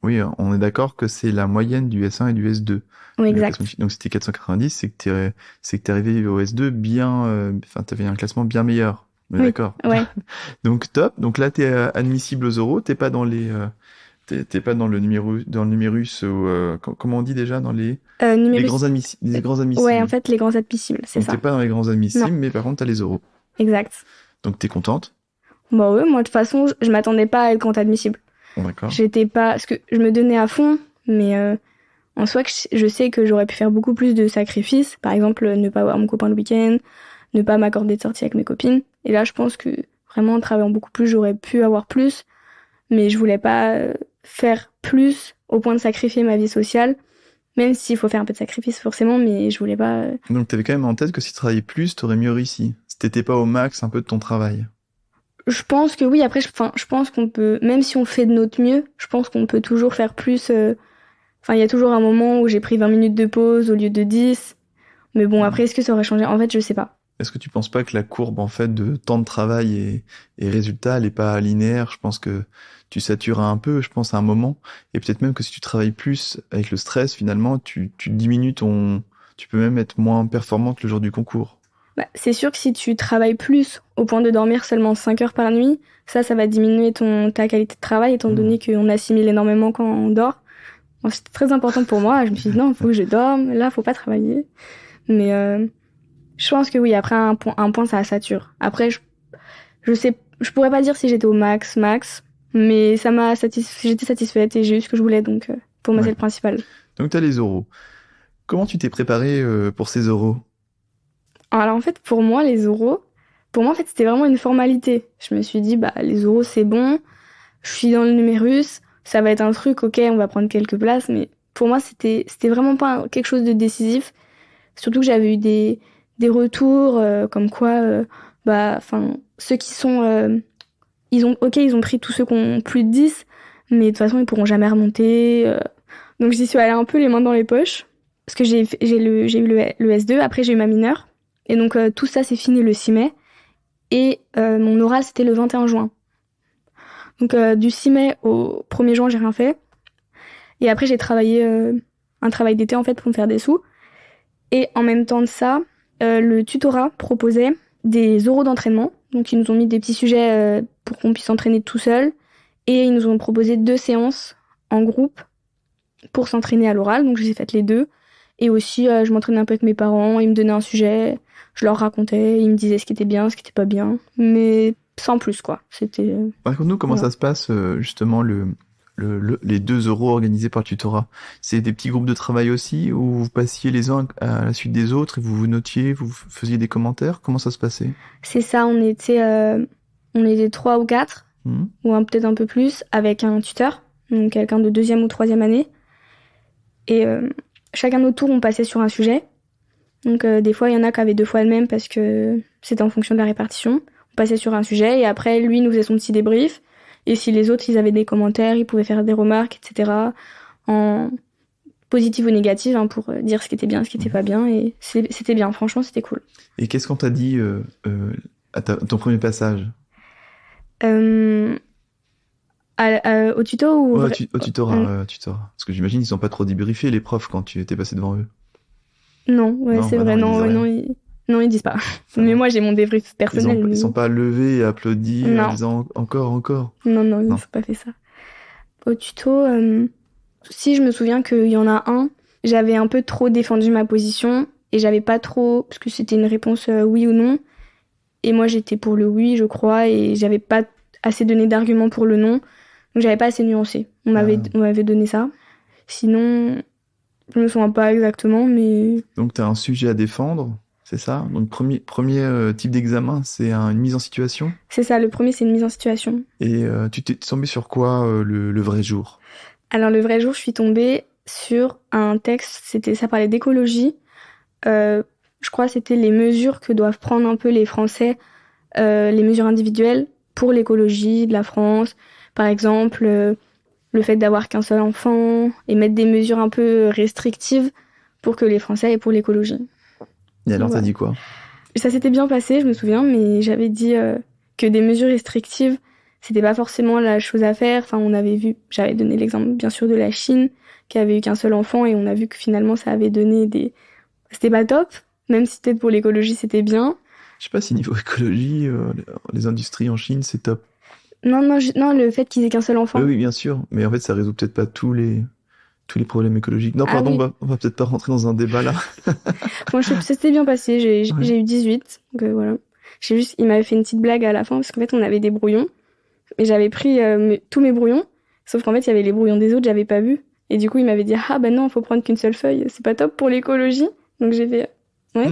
oui, on est d'accord que c'est la moyenne du S1 et du S2. Oui, exact. Donc si t'es 490, c'est que t'es arrivé au S2 bien... t'avais un classement bien meilleur. On est d'accord. Ouais. Donc top. Donc là, t'es admissible aux euros. T'es pas dans les... T'es pas dans le numérus ou comment on dit déjà dans les grands admissibles. Ouais, en fait les grands admissibles, c'est donc, ça. T'es pas dans les grands admissibles, mais par contre t'as les euros. Exact. Donc t'es contente? Bah ouais, moi de toute façon je m'attendais pas à être grand admissible. D'accord. J'étais pas, parce que je me donnais à fond, mais en soi je sais que j'aurais pu faire beaucoup plus de sacrifices. Par exemple ne pas voir mon copain le week-end, ne pas m'accorder de sortie avec mes copines. Et là, je pense que vraiment, en travaillant beaucoup plus, j'aurais pu avoir plus, mais je voulais pas faire plus au point de sacrifier ma vie sociale, même s'il faut faire un peu de sacrifice forcément, mais je voulais pas... Donc t'avais quand même en tête que si tu travaillais plus, t'aurais mieux réussi. Si t'étais pas au max un peu de ton travail. Je pense que oui, après, je pense qu'on peut, même si on fait de notre mieux, je pense qu'on peut toujours faire plus. Enfin, il y a toujours un moment où j'ai pris 20 minutes de pause au lieu de 10. Mais bon, après, est-ce que ça aurait changé? En fait, je sais pas. Est-ce que tu penses pas que la courbe en fait de temps de travail et résultat, elle est pas linéaire? Je pense que tu satures un peu, je pense à un moment, et peut-être même que si tu travailles plus avec le stress, finalement, tu diminues tu peux même être moins performante le jour du concours. Bah, c'est sûr que si tu travailles plus au point de dormir seulement 5 heures par nuit, ça va diminuer ta qualité de travail, étant donné qu'on assimile énormément quand on dort. Bon, c'était très important pour moi. Je me suis dit non, il faut que je dorme. Là, faut pas travailler. Mais je pense que oui, après un point, ça sature. Après, je pourrais pas dire si j'étais au max, mais j'étais satisfaite et j'ai eu ce que je voulais, donc pour moi, c'est le principal. Donc t'as les oraux. Comment tu t'es préparé pour ces oraux? Alors en fait, pour moi, en fait, c'était vraiment une formalité. Je me suis dit, bah, les oraux, c'est bon, je suis dans le numérus, ça va être un truc, ok, on va prendre quelques places, mais pour moi, c'était vraiment pas quelque chose de décisif. Surtout que j'avais eu des retours comme quoi, bah, enfin, ceux qui sont, ils ont pris tous ceux qui ont plus de 10, mais de toute façon, ils pourront jamais remonter. Donc j'y suis allée un peu les mains dans les poches, parce que j'ai eu le S2, après j'ai eu ma mineure, et donc tout ça c'est fini le 6 mai, et mon oral c'était le 21 juin. Donc du 6 mai au 1er juin, j'ai rien fait, et après j'ai travaillé un travail d'été en fait pour me faire des sous. Et en même temps de ça, le tutorat proposait des oraux d'entraînement. Donc ils nous ont mis des petits sujets pour qu'on puisse s'entraîner tout seul. Et ils nous ont proposé 2 séances en groupe pour s'entraîner à l'oral. Donc j'ai fait les 2. Et aussi, je m'entraînais un peu avec mes parents. Ils me donnaient un sujet, je leur racontais. Ils me disaient ce qui était bien, ce qui était pas bien. Mais sans plus, quoi. C'était... Raconte-nous comment ça se passe, justement, les 2 oraux organisés par le tutorat. C'est des petits groupes de travail aussi, où vous passiez les uns à la suite des autres et vous vous notiez, vous faisiez des commentaires? Comment ça se passait? C'est ça, on était 3 ou 4, ou peut-être un peu plus, avec un tuteur, donc quelqu'un de 2e ou 3e année. Et chacun notre tour, on passait sur un sujet. Donc des fois, il y en a qui avaient 2 fois le même parce que c'était en fonction de la répartition. On passait sur un sujet et après, lui nous faisait son petit débrief. Et si les autres, ils avaient des commentaires, ils pouvaient faire des remarques, etc. en positif ou négatif, hein, pour dire ce qui était bien, ce qui était pas bien. Et c'était bien, franchement, c'était cool. Et qu'est-ce qu'on t'a dit à ton premier passage? Au tuto ou... Ouais, au tutorat, tutorat. Parce que j'imagine qu'ils sont pas trop débriefés, les profs, quand tu étais passé devant eux. Non, c'est vrai, non, ils disent pas. Mais moi, j'ai mon débrief personnel. Ils sont pas levés et applaudis en disant encore. Non, ils n'ont pas fait ça. Au tuto, si je me souviens qu'il y en a un, j'avais un peu trop défendu ma position et j'avais pas trop, parce que c'était une réponse oui ou non. Et moi, j'étais pour le oui, je crois, et j'avais pas assez donné d'arguments pour le non. Donc, j'avais pas assez nuancé. On m'avait donné ça. Sinon, je me souviens pas exactement, mais... Donc, t'as un sujet à défendre, c'est ça? Donc, premier type d'examen, c'est une mise en situation? C'est ça, le premier, c'est une mise en situation. Et tu t'es tombée sur quoi le vrai jour? Alors, le vrai jour, je suis tombée sur un texte, ça parlait d'écologie. Je crois que c'était les mesures que doivent prendre un peu les Français, les mesures individuelles pour l'écologie de la France. Par exemple, le fait d'avoir qu'un seul enfant et mettre des mesures un peu restrictives pour que les Français aient pour l'écologie. Et alors, t'as dit quoi? Ça s'était bien passé, je me souviens, mais j'avais dit que des mesures restrictives, c'était pas forcément la chose à faire. Enfin, j'avais donné l'exemple, bien sûr, de la Chine, qui avait eu qu'un seul enfant, et on a vu que finalement, ça avait donné c'était pas top, même si peut-être pour l'écologie, c'était bien. Je sais pas si niveau écologie, les industries en Chine, c'est top. Non, le fait qu'ils aient qu'un seul enfant. Oui, bien sûr, mais en fait, ça résout peut-être pas tous les problèmes écologiques. Non, pardon, oui. on va peut-être pas rentrer dans un débat là. Bon, ça s'était bien passé, j'ai eu 18, donc voilà. Il m'avait fait une petite blague à la fin, parce qu'en fait, on avait des brouillons, et j'avais pris tous mes brouillons, sauf qu'en fait, il y avait les brouillons des autres, j'avais pas vu. Et du coup, il m'avait dit, ah bah non, faut prendre qu'une seule feuille, c'est pas top pour l'écologie. Donc j'ai fait, ouais.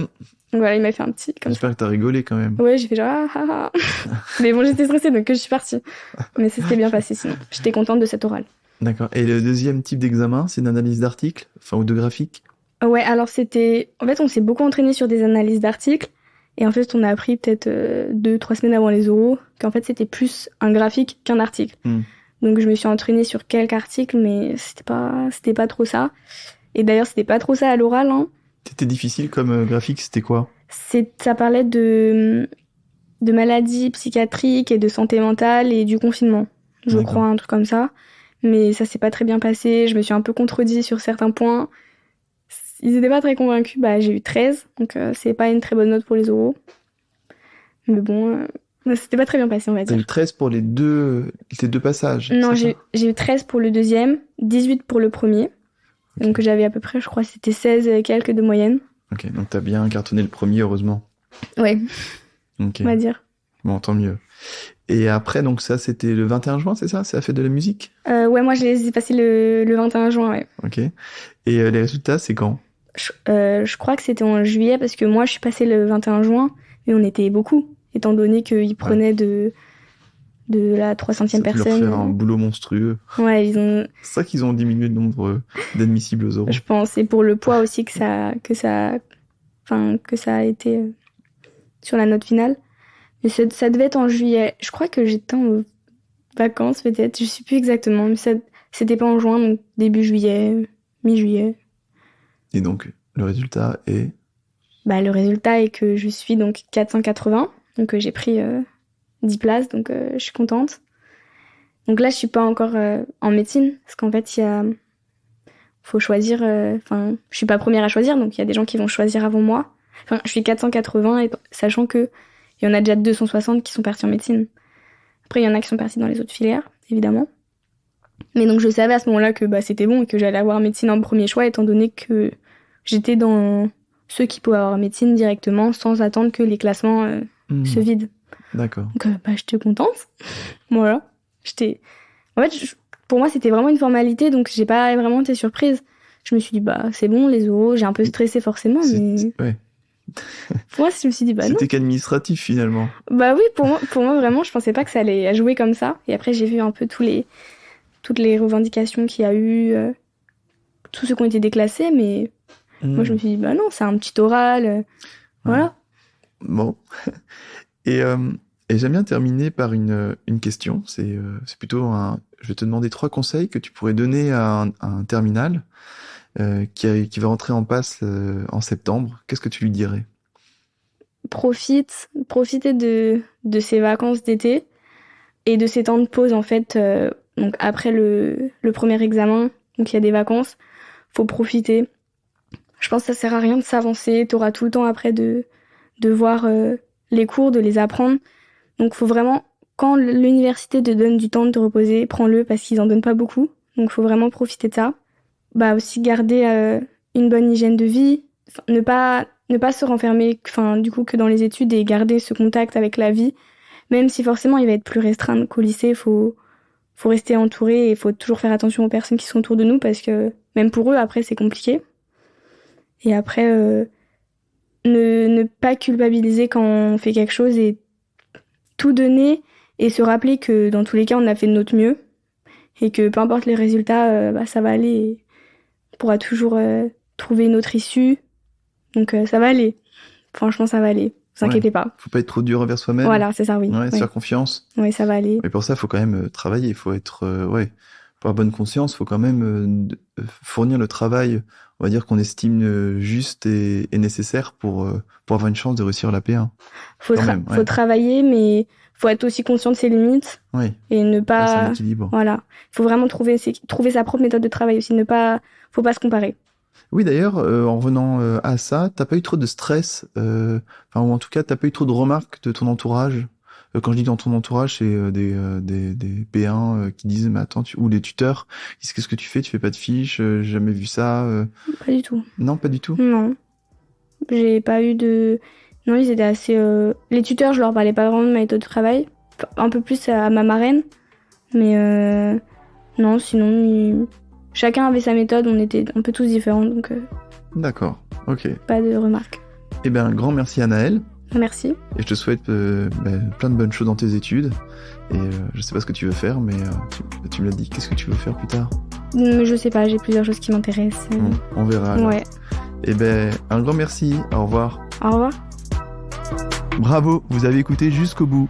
Donc voilà, il m'a fait un petit comme ça. J'espère que t'as rigolé quand même. Ouais, j'ai fait genre ah. Mais bon, j'étais stressée donc je suis partie. Mais ça s'était bien passé sinon. J'étais contente de cette orale. D'accord. Et le deuxième type d'examen, c'est une analyse d'articles, ou de graphiques? Ouais, alors en fait, on s'est beaucoup entraîné sur des analyses d'articles. Et en fait, on a appris peut-être 2-3 semaines avant les oraux qu'en fait, c'était plus un graphique qu'un article. Donc je me suis entraînée sur quelques articles, mais c'était pas trop ça. Et d'ailleurs, c'était pas trop ça à l'oral, hein. C'était difficile comme graphique, c'était quoi? Ça parlait de maladies psychiatriques et de santé mentale et du confinement, je crois, un truc comme ça. Mais ça s'est pas très bien passé, je me suis un peu contredit sur certains points. Ils étaient pas très convaincus, j'ai eu 13, donc c'est pas une très bonne note pour les oraux. Mais bon, c'était pas très bien passé, on va dire. T'as eu 13 pour les deux passages? Non, j'ai eu 13 pour le deuxième, 18 pour le premier. Okay. Donc j'avais à peu près, je crois, c'était 16 et quelques de moyenne. Ok, donc t'as bien cartonné le premier, heureusement. Ouais, okay. On va dire. Bon, tant mieux. Et après, donc ça, c'était le 21 juin, c'est ça? C'est la fête de la musique? Ouais, moi, je les ai passés le 21 juin, ouais. Ok. Et les résultats, c'est quand? Je crois que c'était en juillet, parce que moi, je suis passée le 21 juin, et on était beaucoup, étant donné qu'ils prenaient de la 300e personne. Ça peut leur faire un boulot monstrueux. Ouais, C'est ça qu'ils ont diminué le nombre d'admissibles aux oraux. Je pense, et pour le poids aussi que ça a été sur la note finale. Mais ça devait être en juillet. Je crois que j'étais en vacances, peut-être. Je sais plus exactement, mais c'était pas en juin, donc début juillet, mi-juillet. Et donc, le résultat est... Le résultat est que je suis donc 480, donc j'ai pris 10 places, donc je suis contente. Donc là, je suis pas encore en médecine, parce qu'en fait, faut choisir... je suis pas première à choisir, donc il y a des gens qui vont choisir avant moi. Enfin, je suis 480, et sachant que il y en a déjà 260 qui sont partis en médecine. Après, il y en a qui sont partis dans les autres filières, évidemment. Mais donc, je savais à ce moment-là que c'était bon et que j'allais avoir médecine en premier choix, étant donné que j'étais dans ceux qui pouvaient avoir médecine directement sans attendre que les classements se vident. D'accord. Donc, j'étais contente. Voilà. En fait, pour moi, c'était vraiment une formalité, donc j'ai pas vraiment été surprise. Je me suis dit, c'est bon, les oraux, j'ai un peu stressé forcément, mais... Ouais. Pour moi, je me suis dit, non. C'était qu'administratif, finalement. Oui, pour moi, vraiment, je pensais pas que ça allait jouer comme ça. Et après, j'ai vu un peu toutes les revendications qu'il y a eu, tous ceux qui ont été déclassés, mais moi, je me suis dit, non, c'est un petit oral, voilà. Bon. Et j'aime bien terminer par une question. C'est plutôt je vais te demander 3 conseils que tu pourrais donner à un terminal qui va rentrer en passe en septembre. Qu'est-ce que tu lui dirais? Profitez de ces vacances d'été et de ces temps de pause, en fait. Donc après le premier examen, donc il y a des vacances, faut profiter. Je pense que ça sert à rien de s'avancer. T'auras tout le temps après de voir les cours, de les apprendre. Donc faut vraiment, quand l'université te donne du temps de te reposer, prends-le parce qu'ils en donnent pas beaucoup. Donc faut vraiment profiter de ça. Aussi garder une bonne hygiène de vie, ne pas se renfermer du coup que dans les études et garder ce contact avec la vie, même si forcément il va être plus restreint qu'au lycée. Faut rester entouré et il faut toujours faire attention aux personnes qui sont autour de nous parce que même pour eux après c'est compliqué. Et après ne pas culpabiliser quand on fait quelque chose et tout donner et se rappeler que dans tous les cas on a fait de notre mieux et que peu importe les résultats, ça va aller et on pourra toujours trouver une autre issue. Donc ça va aller. Franchement, ça va aller. Vous inquiétez pas. Faut pas être trop dur envers soi-même. Voilà, c'est ça, oui. Se faire confiance. Oui, ça va aller. Mais pour ça, il faut quand même travailler. Il faut être, pour avoir bonne conscience, il faut quand même fournir le travail, on va dire, qu'on estime juste et nécessaire pour avoir une chance de réussir la P1. Faut travailler, mais faut être aussi conscient de ses limites. Oui. Et ne pas... C'est un équilibre. Voilà. Il faut vraiment trouver sa propre méthode de travail aussi. Faut pas se comparer. Oui, d'ailleurs, en revenant à ça, t'as pas eu trop de stress, ou en tout cas, t'as pas eu trop de remarques de ton entourage. Quand je dis dans ton entourage, c'est des P1 qui disent, mais attends, ou des tuteurs, ils disent, qu'est-ce que tu fais? Tu fais pas de fiches, j'ai jamais vu ça. Pas du tout. Non, pas du tout? Non. J'ai pas eu de... Non, ils étaient assez... Les tuteurs, je leur parlais pas vraiment de ma méthode de travail. Un peu plus à ma marraine. Mais non, sinon... Chacun avait sa méthode, on était un peu tous différents, donc... D'accord, ok. Pas de remarques. Eh bien, un grand merci Anaëlle. Merci. Et je te souhaite plein de bonnes choses dans tes études. Et je sais pas ce que tu veux faire, mais tu me l'as dit. Qu'est-ce que tu veux faire plus tard ? Je sais pas, j'ai plusieurs choses qui m'intéressent. On verra alors. Ouais. Eh ben, un grand merci. Au revoir. Au revoir. Bravo, vous avez écouté jusqu'au bout.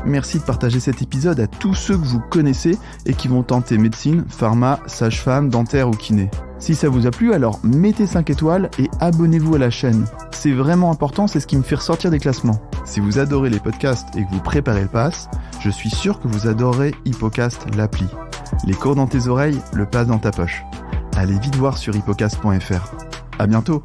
Merci de partager cet épisode à tous ceux que vous connaissez et qui vont tenter médecine, pharma, sage-femme, dentaire ou kiné. Si ça vous a plu, alors mettez 5 étoiles et abonnez-vous à la chaîne. C'est vraiment important, c'est ce qui me fait ressortir des classements. Si vous adorez les podcasts et que vous préparez le pass, je suis sûr que vous adorerez Hippocast, l'appli. Les cours dans tes oreilles, le pass dans ta poche. Allez vite voir sur hippocast.fr. À bientôt!